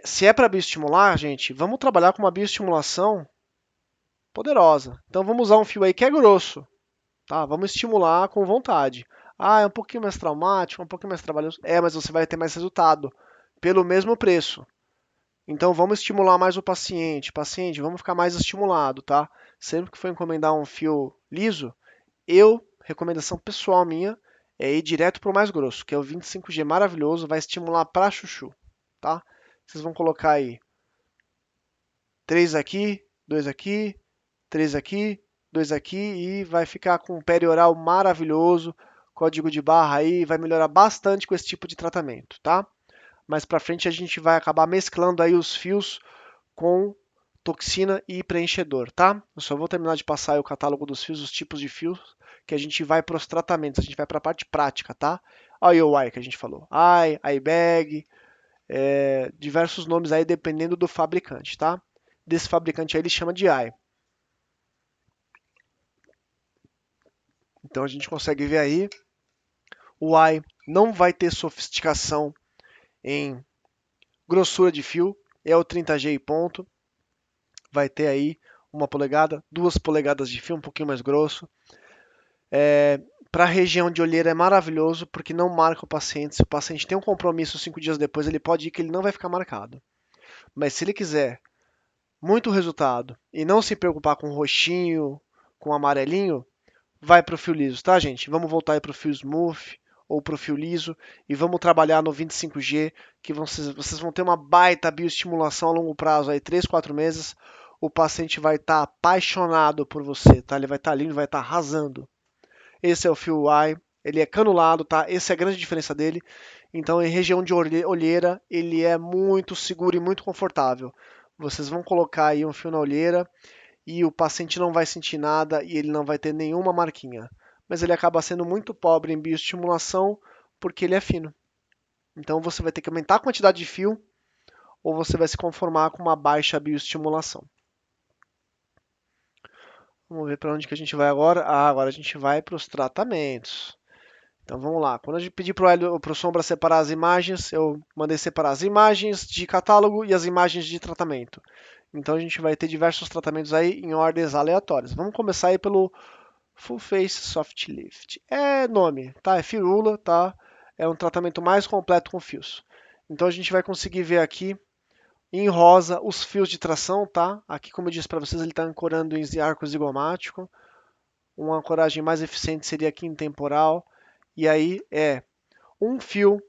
Se é para bioestimular, gente, vamos trabalhar com uma bioestimulação poderosa. Então vamos usar um fio aí que é grosso, tá? Vamos estimular com vontade. Ah, é um pouquinho mais traumático, um pouquinho mais trabalhoso. Mas você vai ter mais resultado pelo mesmo preço. Então vamos estimular mais o paciente. Paciente, vamos ficar mais estimulado, tá? Sempre que for encomendar um fio liso, recomendação pessoal minha, é ir direto para o mais grosso, que é o 25G maravilhoso, vai estimular para chuchu, tá? Vocês vão colocar aí 3 aqui, 2 aqui, 3 aqui, 2 aqui e vai ficar com um perioral maravilhoso, código de barra aí, vai melhorar bastante com esse tipo de tratamento, tá? Mais para frente a gente vai acabar mesclando aí os fios com toxina e preenchedor, tá? Eu só vou terminar de passar aí o catálogo dos fios, os tipos de fios, que a gente vai para os tratamentos, a gente vai para a parte prática, tá? Olha o eye que a gente falou, eye bag, diversos nomes aí dependendo do fabricante, tá? Desse fabricante aí ele chama de eye. Então a gente consegue ver aí, o eye não vai ter sofisticação em grossura de fio, é o 30G e ponto. Vai ter aí 1 polegada, 2 polegadas de fio, um pouquinho mais grosso. Para a região de olheira é maravilhoso, porque não marca o paciente. Se o paciente tem um compromisso 5 dias depois, ele pode ir que ele não vai ficar marcado. Mas se ele quiser muito resultado e não se preocupar com roxinho, com amarelinho, vai para o fio liso, tá, gente? Vamos voltar aí para o fio smooth ou para o fio liso e vamos trabalhar no 25G, que vocês vão ter uma baita bioestimulação a longo prazo, aí 3, 4 meses. O paciente vai estar apaixonado por você, tá? Ele vai estar lindo, vai estar arrasando. Esse é o fio eye, ele é canulado, tá? Essa é a grande diferença dele. Então, em região de olheira, ele é muito seguro e muito confortável. Vocês vão colocar aí um fio na olheira e o paciente não vai sentir nada e ele não vai ter nenhuma marquinha. Mas ele acaba sendo muito pobre em bioestimulação porque ele é fino. Então você vai ter que aumentar a quantidade de fio ou você vai se conformar com uma baixa bioestimulação. Vamos ver para onde que a gente vai agora. Agora a gente vai para os tratamentos. Então vamos lá. Quando a gente pedir para o Sombra separar as imagens, eu mandei separar as imagens de catálogo e as imagens de tratamento. Então a gente vai ter diversos tratamentos aí em ordens aleatórias. Vamos começar aí pelo Full Face Soft Lift. É nome, tá? É firula, tá? É um tratamento mais completo com fios. Então a gente vai conseguir ver aqui em rosa os fios de tração, tá? Aqui, como eu disse para vocês, ele está ancorando em arco zigomático. Uma ancoragem mais eficiente seria aqui em temporal. E aí é um fio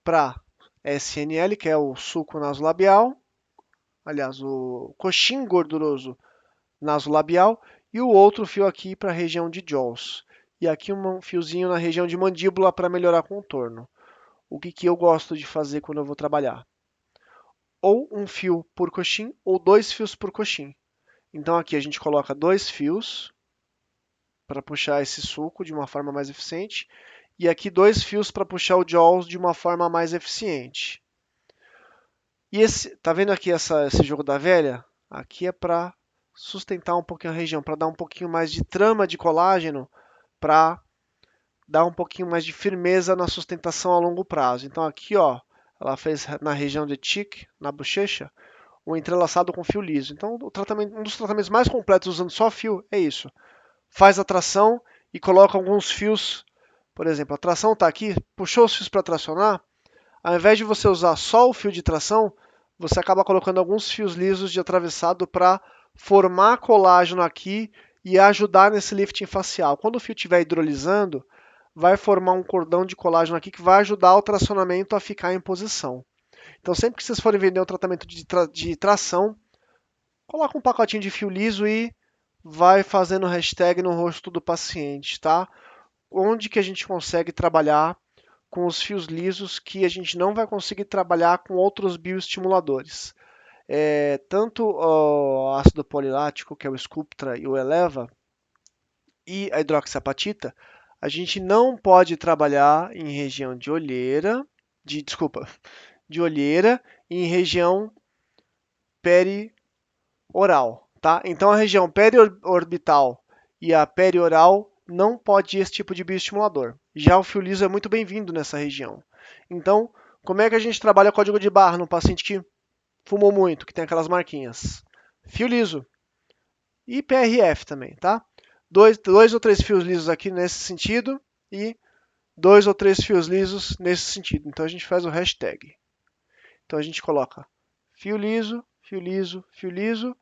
para SNL, que é o sulco nasolabial, aliás, o coxim gorduroso nasolabial, e o outro fio aqui para a região de jaws. E aqui um fiozinho na região de mandíbula para melhorar contorno. O que eu gosto de fazer quando eu vou trabalhar? Ou um fio por coxim, ou 2 fios por coxim. Então aqui a gente coloca 2 fios para puxar esse sulco de uma forma mais eficiente, e aqui 2 fios para puxar o jaws de uma forma mais eficiente. E tá vendo aqui esse jogo da velha? Aqui é para sustentar um pouquinho a região, para dar um pouquinho mais de trama de colágeno, para dar um pouquinho mais de firmeza na sustentação a longo prazo. Então aqui, ó, ela fez na região de cheek, na bochecha, um entrelaçado com fio liso. Então um dos tratamentos mais completos usando só fio é isso. Faz a tração e coloca alguns fios, por exemplo, a tração está aqui, puxou os fios para tracionar, ao invés de você usar só o fio de tração, você acaba colocando alguns fios lisos de atravessado para formar colágeno aqui e ajudar nesse lifting facial. Quando o fio estiver hidrolisando, vai formar um cordão de colágeno aqui que vai ajudar o tracionamento a ficar em posição. Então, sempre que vocês forem vender um tratamento de tração, coloca um pacotinho de fio liso e vai fazendo hashtag no rosto do paciente, tá? Onde que a gente consegue trabalhar com os fios lisos que a gente não vai conseguir trabalhar com outros bioestimuladores. Tanto o ácido polilático, que é o Sculptra e o Eleva, e a hidroxiapatita, a gente não pode trabalhar em região de olheira, de olheira e em região perioral, tá? Então a região periorbital e a perioral não pode ir esse tipo de bioestimulador. Já o fio liso é muito bem-vindo nessa região. Então, como é que a gente trabalha código de barra no paciente que fumou muito, que tem aquelas marquinhas? Fio liso. E PRF também, tá? Dois ou três fios lisos aqui nesse sentido e 2 ou 3 fios lisos nesse sentido. Então a gente faz o hashtag. Então a gente coloca fio liso, fio liso, fio liso,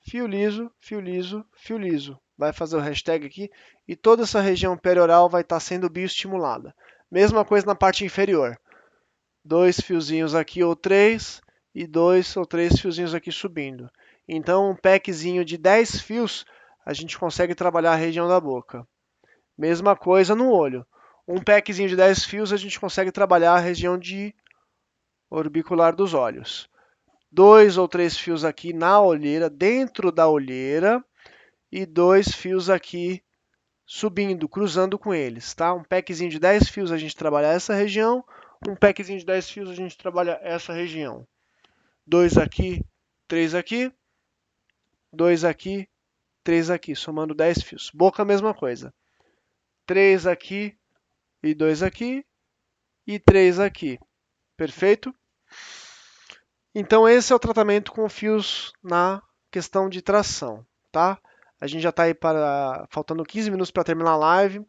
fio liso, fio liso, fio liso. Vai fazer o hashtag aqui e toda essa região perioral vai estar sendo bioestimulada. Mesma coisa na parte inferior. 2 fiozinhos aqui ou 3 e 2 ou 3 fiozinhos aqui subindo. Então um packzinho de 10 fios a gente consegue trabalhar a região da boca. Mesma coisa no olho. Um packzinho de 10 fios a gente consegue trabalhar a região de orbicular dos olhos. 2 ou 3 fios aqui na olheira, dentro da olheira, e 2 fios aqui subindo, cruzando com eles, tá? Um packzinho de 10 fios a gente trabalha essa região, um packzinho de 10 fios a gente trabalha essa região. 2 aqui, 3 aqui, 2 aqui, 3 aqui, somando 10 fios. Boca, a mesma coisa. 3 aqui e 2 aqui e 3 aqui. Perfeito? Então esse é o tratamento com fios na questão de tração, tá? A gente já está aí faltando 15 minutos para terminar a live.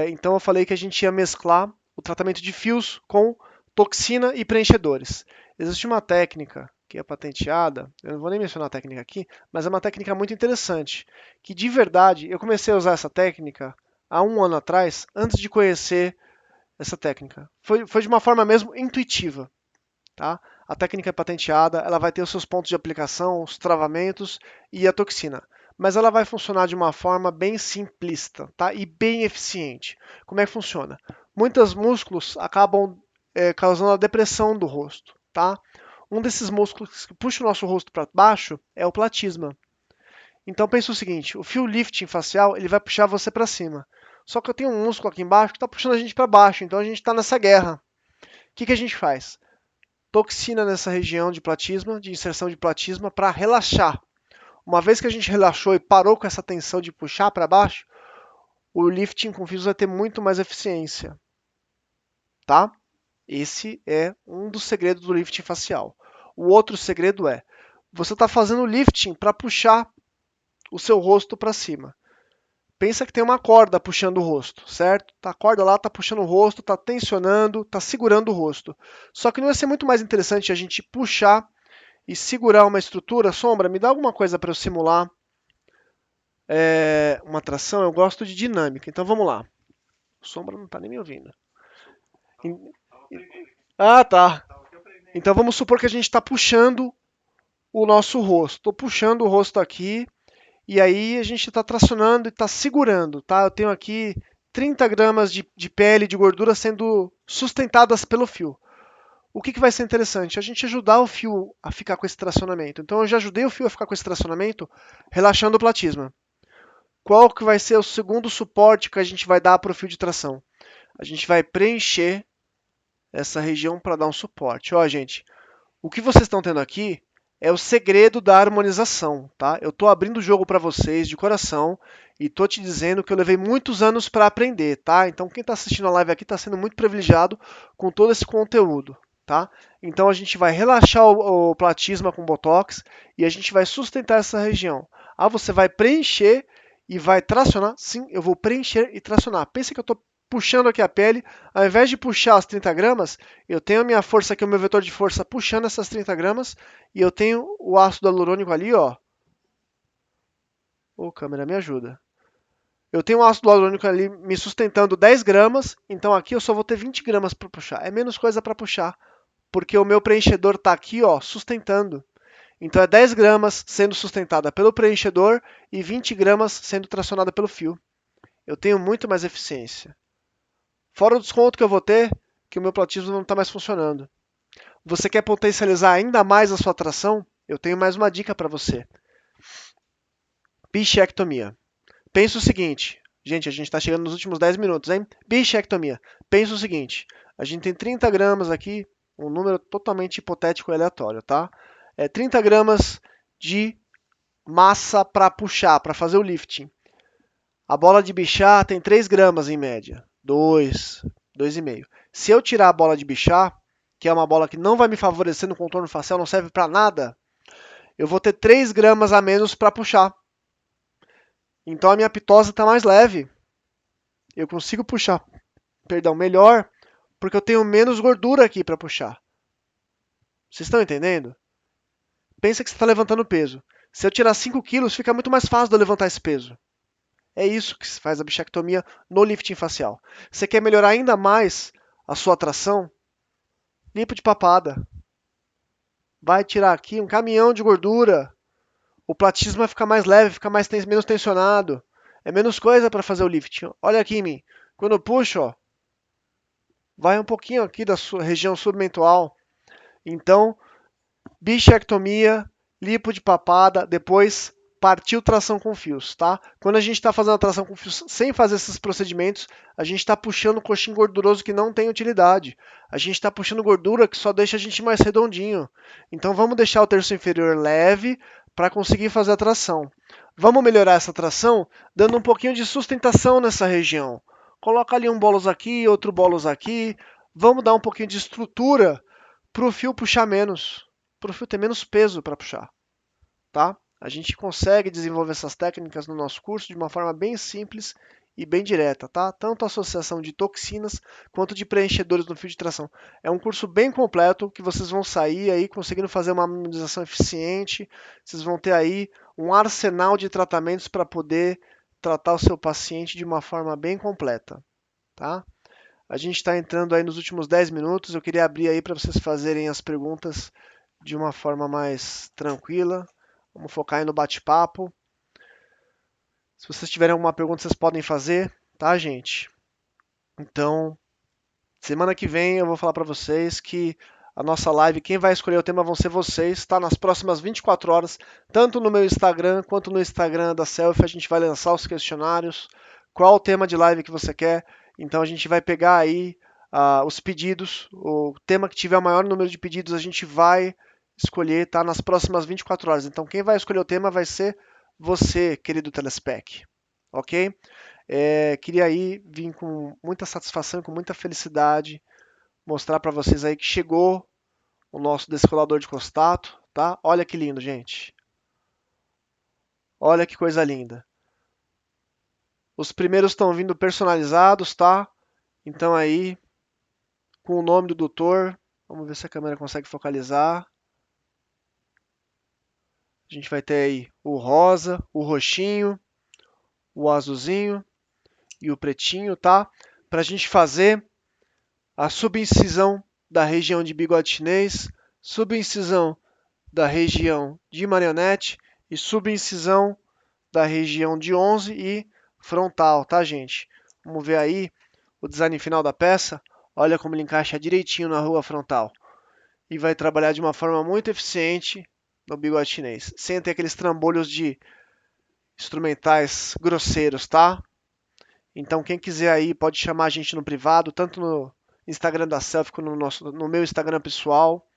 Então eu falei que a gente ia mesclar o tratamento de fios com toxina e preenchedores. Existe uma técnica que é patenteada, eu não vou nem mencionar a técnica aqui, mas é uma técnica muito interessante, que de verdade eu comecei a usar essa técnica há um ano atrás, antes de conhecer essa técnica. Foi de uma forma mesmo intuitiva. Tá? A técnica é patenteada, ela vai ter os seus pontos de aplicação, os travamentos e a toxina. Mas ela vai funcionar de uma forma bem simplista, tá? E bem eficiente. Como é que funciona? Muitos músculos acabam causando a depressão do rosto, tá? Um desses músculos que puxa o nosso rosto para baixo é o platisma. Então pensa o seguinte, o fio lifting facial ele vai puxar você para cima. Só que eu tenho um músculo aqui embaixo que está puxando a gente para baixo, então a gente está nessa guerra. O que a gente faz? Toxina nessa região de platisma, de inserção de platisma, para relaxar. Uma vez que a gente relaxou e parou com essa tensão de puxar para baixo, o lifting com fios vai ter muito mais eficiência. Tá? Esse é um dos segredos do lifting facial. O outro segredo é, você está fazendo lifting para puxar o seu rosto para cima. Pensa que tem uma corda puxando o rosto, certo? A corda lá está puxando o rosto, está tensionando, está segurando o rosto. Só que não ia ser muito mais interessante a gente puxar e segurar uma estrutura? Sombra, me dá alguma coisa para eu simular uma tração? Eu gosto de dinâmica, então vamos lá. Sombra não está nem me ouvindo. Ah, tá. Então vamos supor que a gente está puxando o nosso rosto. Estou puxando o rosto aqui e aí a gente está tracionando e está segurando, tá? Eu tenho aqui 30 gramas de pele, de gordura sendo sustentadas pelo fio. O que vai ser interessante? A gente ajudar o fio a ficar com esse tracionamento. Então eu já ajudei o fio a ficar com esse tracionamento, relaxando o platisma. Qual que vai ser o segundo suporte que a gente vai dar para o fio de tração? A gente vai preencher essa região para dar um suporte. Ó, gente, o que vocês estão tendo aqui é o segredo da harmonização, tá? Eu estou abrindo o jogo para vocês de coração e estou te dizendo que eu levei muitos anos para aprender, tá? Então quem está assistindo a live aqui está sendo muito privilegiado com todo esse conteúdo, tá? Então a gente vai relaxar o platisma com botox e a gente vai sustentar essa região. Ah, você vai preencher e vai tracionar? Sim, eu vou preencher e tracionar. Pensa que eu estou puxando aqui a pele, ao invés de puxar as 30 gramas, eu tenho a minha força aqui, o meu vetor de força puxando essas 30 gramas, e eu tenho o ácido hialurônico ali, ó. Ô, câmera, me ajuda. Eu tenho o ácido hialurônico ali me sustentando 10 gramas, então aqui eu só vou ter 20 gramas para puxar. É menos coisa para puxar, porque o meu preenchedor está aqui, ó, sustentando. Então é 10 gramas sendo sustentada pelo preenchedor e 20 gramas sendo tracionada pelo fio. Eu tenho muito mais eficiência. Fora o desconto que eu vou ter, que o meu platismo não está mais funcionando. Você quer potencializar ainda mais a sua tração? Eu tenho mais uma dica para você. Bichectomia. Pensa o seguinte, gente, a gente está chegando nos últimos 10 minutos, hein? Bichectomia. Pensa o seguinte, a gente tem 30 gramas aqui, um número totalmente hipotético e aleatório, tá? 30 gramas de massa para puxar, para fazer o lifting. A bola de bichar tem 3 gramas em média. 2, 2,5. Se eu tirar a bola de bichar, que é uma bola que não vai me favorecer no contorno facial, não serve para nada, eu vou ter 3 gramas a menos para puxar. Então a minha pitose está mais leve. Eu consigo puxar, melhor, porque eu tenho menos gordura aqui para puxar. Vocês estão entendendo? Pensa que você está levantando peso. Se eu tirar 5 quilos, fica muito mais fácil de eu levantar esse peso. É isso que se faz a bichectomia no lifting facial. Você quer melhorar ainda mais a sua tração? Lipo de papada. Vai tirar aqui um caminhão de gordura. O platismo vai ficar mais leve, fica menos tensionado. É menos coisa para fazer o lifting. Olha aqui em mim. Quando eu puxo, ó, vai um pouquinho aqui da sua região submental. Então, bichectomia, lipo de papada, depois partiu tração com fios, tá? Quando a gente está fazendo a tração com fios sem fazer esses procedimentos, a gente está puxando coxinho gorduroso que não tem utilidade. A gente está puxando gordura que só deixa a gente mais redondinho. Então vamos deixar o terço inferior leve para conseguir fazer a tração. Vamos melhorar essa tração dando um pouquinho de sustentação nessa região. Coloca ali um bolos aqui, outro bolos aqui. Vamos dar um pouquinho de estrutura para o fio puxar menos, para o fio ter menos peso para puxar, tá? A gente consegue desenvolver essas técnicas no nosso curso de uma forma bem simples e bem direta, tá? Tanto a associação de toxinas quanto de preenchedores no fio de tração. É um curso bem completo que vocês vão sair aí conseguindo fazer uma harmonização eficiente. Vocês vão ter aí um arsenal de tratamentos para poder tratar o seu paciente de uma forma bem completa, tá? A gente está entrando aí nos últimos 10 minutos. Eu queria abrir aí para vocês fazerem as perguntas de uma forma mais tranquila. Vamos focar aí no bate-papo. Se vocês tiverem alguma pergunta, vocês podem fazer, tá, gente? Então, semana que vem eu vou falar para vocês que a nossa live, quem vai escolher o tema vão ser vocês, tá? Nas próximas 24 horas, tanto no meu Instagram quanto no Instagram da Selfie, a gente vai lançar os questionários. Qual o tema de live que você quer? Então a gente vai pegar aí os pedidos, o tema que tiver o maior número de pedidos a gente vai escolher, tá? Nas próximas 24 horas. Então quem vai escolher o tema vai ser você, querido Telespec, ok? Queria aí vir com muita satisfação, com muita felicidade, mostrar para vocês aí que chegou o nosso descolador de contato, tá? Olha que lindo, gente. Olha que coisa linda. Os primeiros estão vindo personalizados, tá? Então aí, com o nome do doutor, vamos ver se a câmera consegue focalizar. A gente vai ter aí o rosa, o roxinho, o azulzinho e o pretinho, tá? Para a gente fazer a subincisão da região de bigode chinês, subincisão da região de marionete e subincisão da região de 11 e frontal, tá, gente? Vamos ver aí o design final da peça. Olha como ele encaixa direitinho na rua frontal. E vai trabalhar de uma forma muito eficiente no bigode chinês, sem ter aqueles trambolhos de instrumentais grosseiros, tá? Então, quem quiser aí pode chamar a gente no privado, tanto no Instagram da Selfie quanto no meu Instagram pessoal.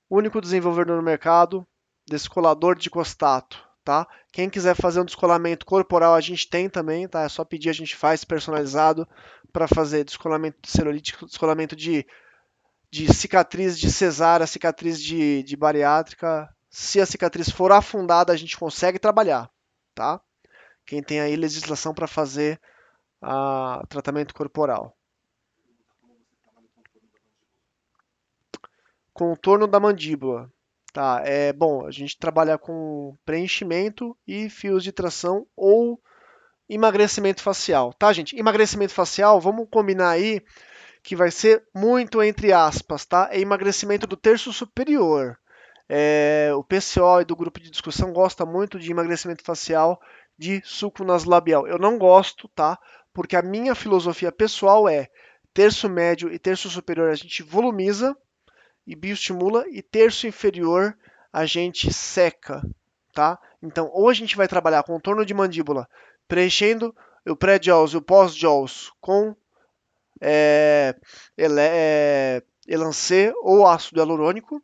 O único desenvolvedor no mercado, descolador de costato, tá? Quem quiser fazer um descolamento corporal, a gente tem também, tá? É só pedir, a gente faz personalizado para fazer descolamento de celulite, descolamento de cicatriz de cesárea, cicatriz de bariátrica. Se a cicatriz for afundada, a gente consegue trabalhar, tá? Quem tem aí legislação para fazer tratamento corporal. Contorno da mandíbula. Tá, é bom, a gente trabalha com preenchimento e fios de tração ou emagrecimento facial, tá, gente? Emagrecimento facial, vamos combinar aí que vai ser muito entre aspas, tá? É emagrecimento do terço superior. O PCO e do grupo de discussão gosta muito de emagrecimento facial de suco nasolabial. Eu não gosto, tá? Porque a minha filosofia pessoal é terço médio e terço superior a gente volumiza e bioestimula e terço inferior a gente seca, tá? Então, ou a gente vai trabalhar contorno de mandíbula preenchendo o pré-jaws e o pós-jaws com Elancê ou ácido hialurônico,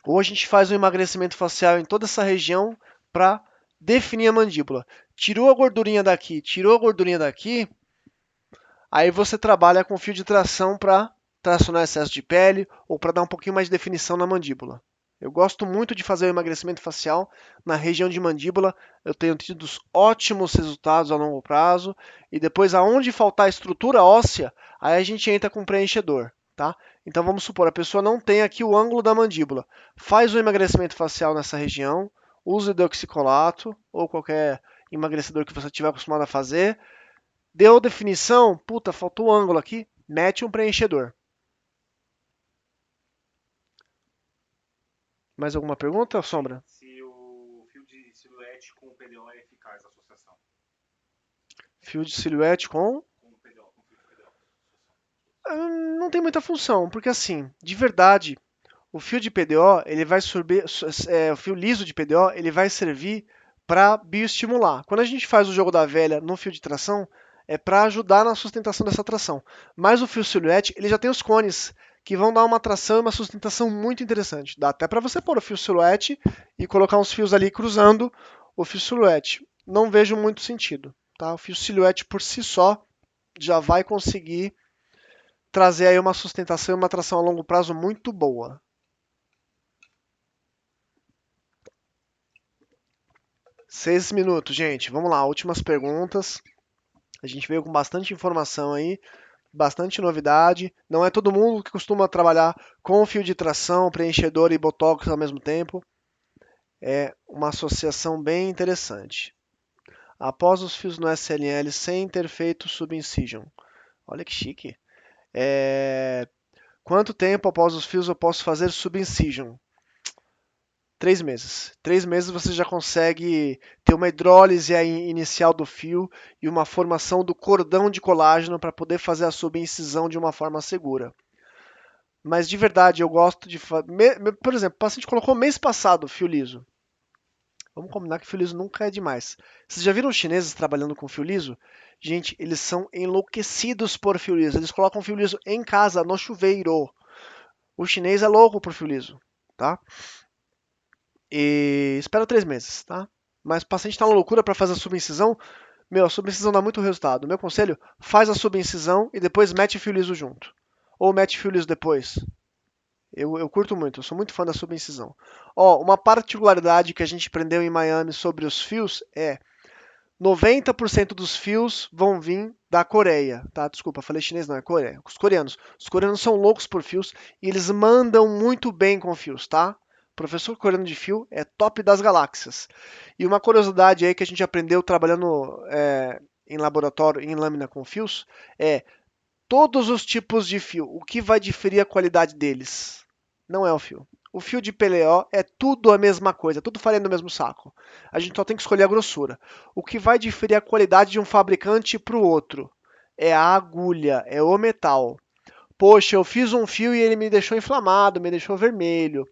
ou a gente faz um emagrecimento facial em toda essa região para definir a mandíbula. Tirou a gordurinha daqui, tirou a gordurinha daqui, aí você trabalha com fio de tração para tracionar excesso de pele ou para dar um pouquinho mais de definição na mandíbula. Eu gosto muito de fazer o emagrecimento facial na região de mandíbula. Eu tenho tido ótimos resultados a longo prazo. E depois, aonde faltar estrutura óssea, aí a gente entra com preenchedor, tá? Então vamos supor, a pessoa não tem aqui o ângulo da mandíbula. Faz o emagrecimento facial nessa região, use o deoxicolato ou qualquer emagrecedor que você estiver acostumado a fazer. Deu definição, puta, faltou o ângulo aqui, mete um preenchedor. Mais alguma pergunta, Sombra? Se o fio de silhuete com o PDO é eficaz a associação. Fio de silhuete com? Com o PDO, com o fio de PDO. Não tem muita função, porque assim, de verdade, o fio de PDO, ele vai servir, o fio liso de PDO, ele vai servir para bioestimular. Quando a gente faz o jogo da velha no fio de tração, é para ajudar na sustentação dessa tração. Mas o fio silhuete, ele já tem os cones que vão dar uma tração e uma sustentação muito interessante. Dá até para você pôr o fio silhuete e colocar uns fios ali cruzando o fio silhuete. Não vejo muito sentido, tá? O fio silhuete por si só já vai conseguir trazer aí uma sustentação e uma tração a longo prazo muito boa. Seis minutos, gente. Vamos lá, últimas perguntas. A gente veio com bastante informação aí, bastante novidade. Não é todo mundo que costuma trabalhar com fio de tração, preenchedor e botox ao mesmo tempo. É uma associação bem interessante. Após os fios no SLL sem ter feito subincision. Olha que chique. Quanto tempo após os fios eu posso fazer subincision? 3 meses. 3 meses você já consegue ter uma hidrólise inicial do fio e uma formação do cordão de colágeno para poder fazer a subincisão de uma forma segura. Mas de verdade, eu gosto de. Por exemplo, o paciente colocou mês passado fio liso. Vamos combinar que fio liso nunca é demais. Vocês já viram os chineses trabalhando com fio liso? Gente, eles são enlouquecidos por fio liso. Eles colocam fio liso em casa, no chuveiro. O chinês é louco por fio liso, tá? E espera 3 meses, tá? Mas o paciente está na loucura para fazer a subincisão, a subincisão dá muito resultado. Meu conselho, faz a subincisão e depois mete fio liso junto. Ou mete fio liso depois. Eu curto muito, eu sou muito fã da subincisão. Ó, uma particularidade que a gente aprendeu em Miami sobre os fios é 90% dos fios vão vir da Coreia, tá? Desculpa, falei chinês, não, é Coreia. Os coreanos. Os coreanos são loucos por fios e eles mandam muito bem com fios, tá? Professor coreano de fio é top das galáxias. E uma curiosidade aí que a gente aprendeu trabalhando em laboratório, em lâmina com fios, é todos os tipos de fio. O que vai diferir a qualidade deles? Não é o fio. O fio de PLO é tudo a mesma coisa, tudo farinha no mesmo saco. A gente só tem que escolher a grossura. O que vai diferir a qualidade de um fabricante para o outro é a agulha, é o metal. Poxa, eu fiz um fio e ele me deixou inflamado, me deixou vermelho.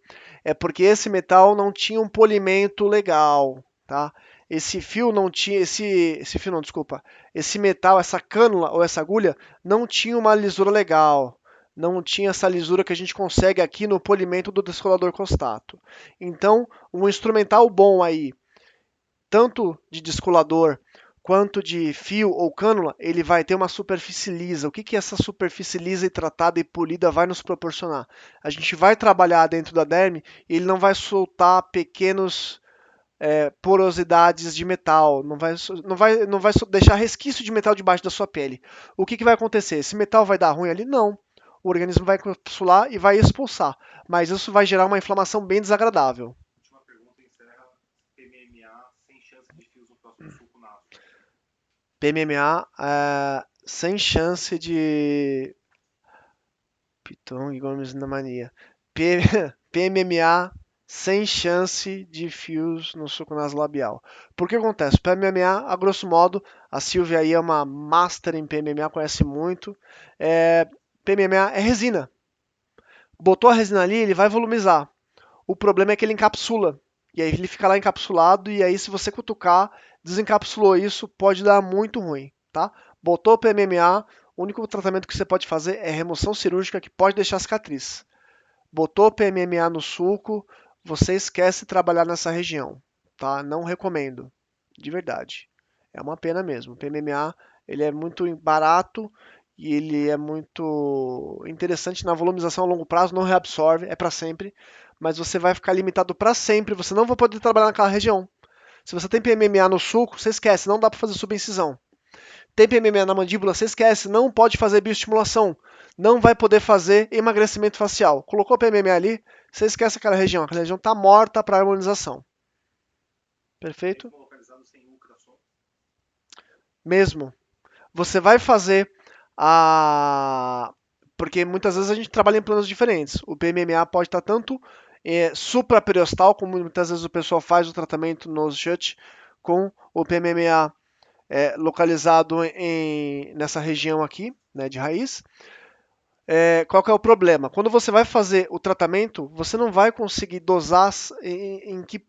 É porque esse metal não tinha um polimento legal, tá? Esse fio não tinha, esse fio não, desculpa. Esse metal, essa cânula ou essa agulha não tinha uma lisura legal. Não tinha essa lisura que a gente consegue aqui no polimento do descolador Constato. Então, um instrumental bom aí, tanto de descolador quanto de fio ou cânula, ele vai ter uma superfície lisa. O que que essa superfície lisa e tratada e polida vai nos proporcionar? A gente vai trabalhar dentro da derme e ele não vai soltar pequenos porosidades de metal, não vai deixar resquício de metal debaixo da sua pele. O que que vai acontecer? Esse metal vai dar ruim ali? Não. O organismo vai encapsular e vai expulsar, mas isso vai gerar uma inflamação bem desagradável. Última pergunta encerra PMMA sem chance de fios no próximo suco na África. PMMA sem chance de Piton e Gomes na mania. PMMA sem chance de fios no suco nasolabial. Por que acontece? PMMA, a grosso modo, a Silvia aí é uma master em PMMA, conhece muito. PMMA é resina. Botou a resina ali, ele vai volumizar. O problema é que ele encapsula. E aí ele fica lá encapsulado, e aí se você cutucar, desencapsulou isso, pode dar muito ruim, tá? Botou PMMA, o único tratamento que você pode fazer é remoção cirúrgica, que pode deixar cicatriz. Botou PMMA no suco, você esquece trabalhar nessa região, tá? Não recomendo, de verdade. É uma pena mesmo. O PMMA, ele é muito barato e ele é muito interessante na volumização a longo prazo, não reabsorve, é para sempre, mas você vai ficar limitado para sempre, você não vai poder trabalhar naquela região. Se você tem PMMA no suco, você esquece, não dá para fazer subincisão. Tem PMMA na mandíbula, você esquece, não pode fazer bioestimulação, não vai poder fazer emagrecimento facial. Colocou PMMA ali, você esquece aquela região está morta para harmonização. Perfeito? Localizado sem ultrassom. Mesmo. Você vai fazer a. Porque muitas vezes a gente trabalha em planos diferentes. O PMMA pode estar tanto supraperiostal, como muitas vezes o pessoal faz o tratamento nose shut, com o PMMA localizado nessa região aqui, né, de raiz. Qual que é o problema? Quando você vai fazer o tratamento, você não vai conseguir dosar em que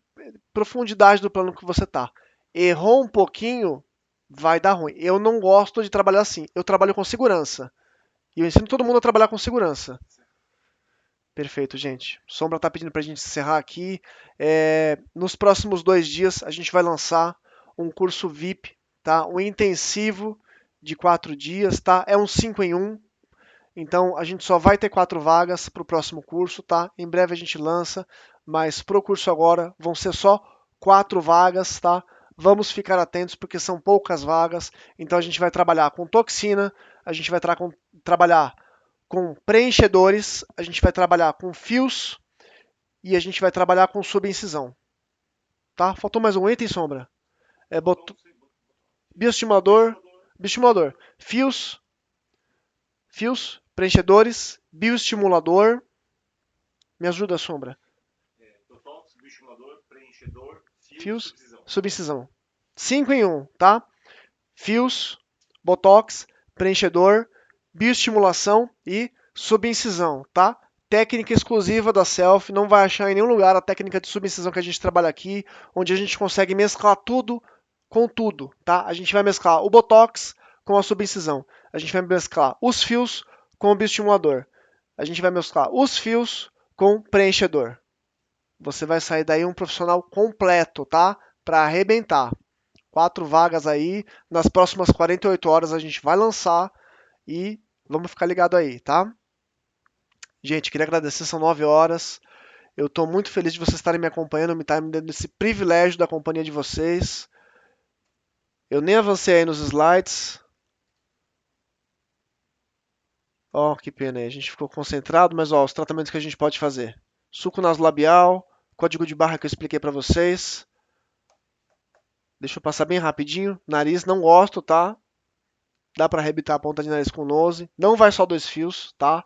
profundidade do plano que você está. Errou um pouquinho, vai dar ruim. Eu não gosto de trabalhar assim. Eu trabalho com segurança. E eu ensino todo mundo a trabalhar com segurança. Perfeito, gente. Sombra está pedindo para a gente encerrar aqui. Nos próximos 2 dias, a gente vai lançar um curso VIP, tá? Um intensivo de 4 dias, tá? É um 5 em 1. Então, a gente só vai ter 4 vagas para o próximo curso, tá? Em breve a gente lança, mas para o curso agora vão ser só 4 vagas, tá? Vamos ficar atentos porque são poucas vagas. Então, a gente vai trabalhar com toxina, a gente vai trabalhar com preenchedores, a gente vai trabalhar com fios e a gente vai trabalhar com subincisão, tá? Faltou mais um item, Sombra? Bioestimulador, fios, preenchedores, bioestimulador. Me ajuda, Sombra. Botox, bioestimulador, preenchedor, Fios, subincisão. 5 em 1, tá? Fios, botox, preenchedor, bioestimulação e subincisão, tá? Técnica exclusiva da Self, não vai achar em nenhum lugar a técnica de subincisão que a gente trabalha aqui, onde a gente consegue mesclar tudo com tudo, tá? A gente vai mesclar o botox com a subincisão. A gente vai mesclar os fios com o bioestimulador. A gente vai mesclar os fios com preenchedor. Você vai sair daí um profissional completo, tá? Para arrebentar. 4 vagas aí. Nas próximas 48 horas a gente vai lançar e vamos ficar ligado aí, tá? Gente, queria agradecer, são 9 horas. Eu estou muito feliz de vocês estarem me acompanhando, me dando esse privilégio da companhia de vocês. Eu nem avancei aí nos slides. Ó, que pena aí. A gente ficou concentrado, mas ó, os tratamentos que a gente pode fazer. Suco nasolabial, código de barra que eu expliquei para vocês. Deixa eu passar bem rapidinho. Nariz, não gosto, tá? Dá para arrebitar a ponta de nariz com nose. Não vai só 2 fios, tá?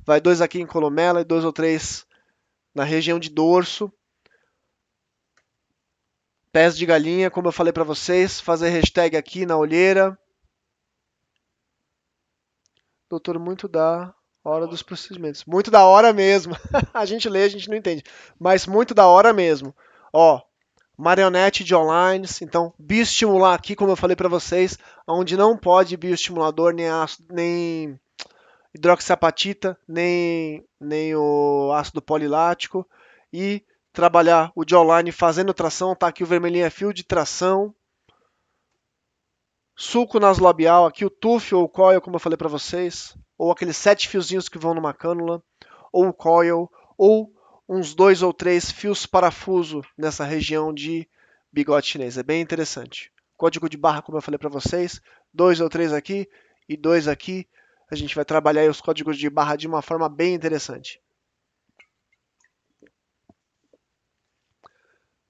Vai 2 aqui em columela e 2 ou 3 na região de dorso. Pés de galinha, como eu falei para vocês. Fazer hashtag aqui na olheira. Doutor, muito da hora dos procedimentos. Muito da hora mesmo. A gente lê, a gente não entende. Mas muito da hora mesmo. Ó, marionete de online. Então, bioestimular aqui, como eu falei para vocês, onde não pode bioestimulador, nem hidroxiapatita, nem o ácido polilático. E trabalhar o de online fazendo tração. Tá aqui o vermelhinho é fio de tração. Sulco nasolabial, aqui o tuf ou o coil, como eu falei para vocês, ou aqueles 7 fiozinhos que vão numa cânula, ou o coil, ou uns 2 ou 3 fios parafuso nessa região de bigode chinês. É bem interessante. Código de barra, como eu falei para vocês, 2 ou 3 aqui e 2 aqui. A gente vai trabalhar aí os códigos de barra de uma forma bem interessante.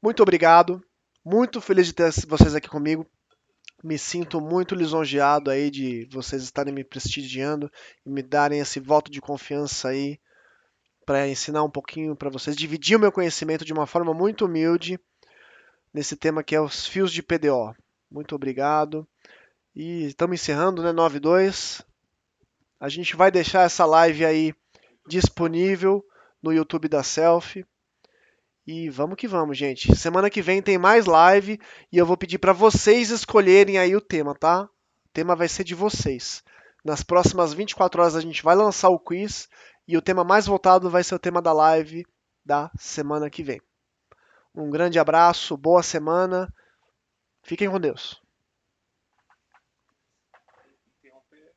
Muito obrigado, muito feliz de ter vocês aqui comigo. Me sinto muito lisonjeado aí de vocês estarem me prestigiando e me darem esse voto de confiança aí para ensinar um pouquinho para vocês, dividir o meu conhecimento de uma forma muito humilde nesse tema que é os fios de PDO. Muito obrigado. E estamos encerrando, né? 9:02. A gente vai deixar essa live aí disponível no YouTube da Selfie. E vamos que vamos, gente. Semana que vem tem mais live e eu vou pedir para vocês escolherem aí o tema, tá? O tema vai ser de vocês. Nas próximas 24 horas a gente vai lançar o quiz e o tema mais votado vai ser o tema da live da semana que vem. Um grande abraço, boa semana. Fiquem com Deus. Interromper.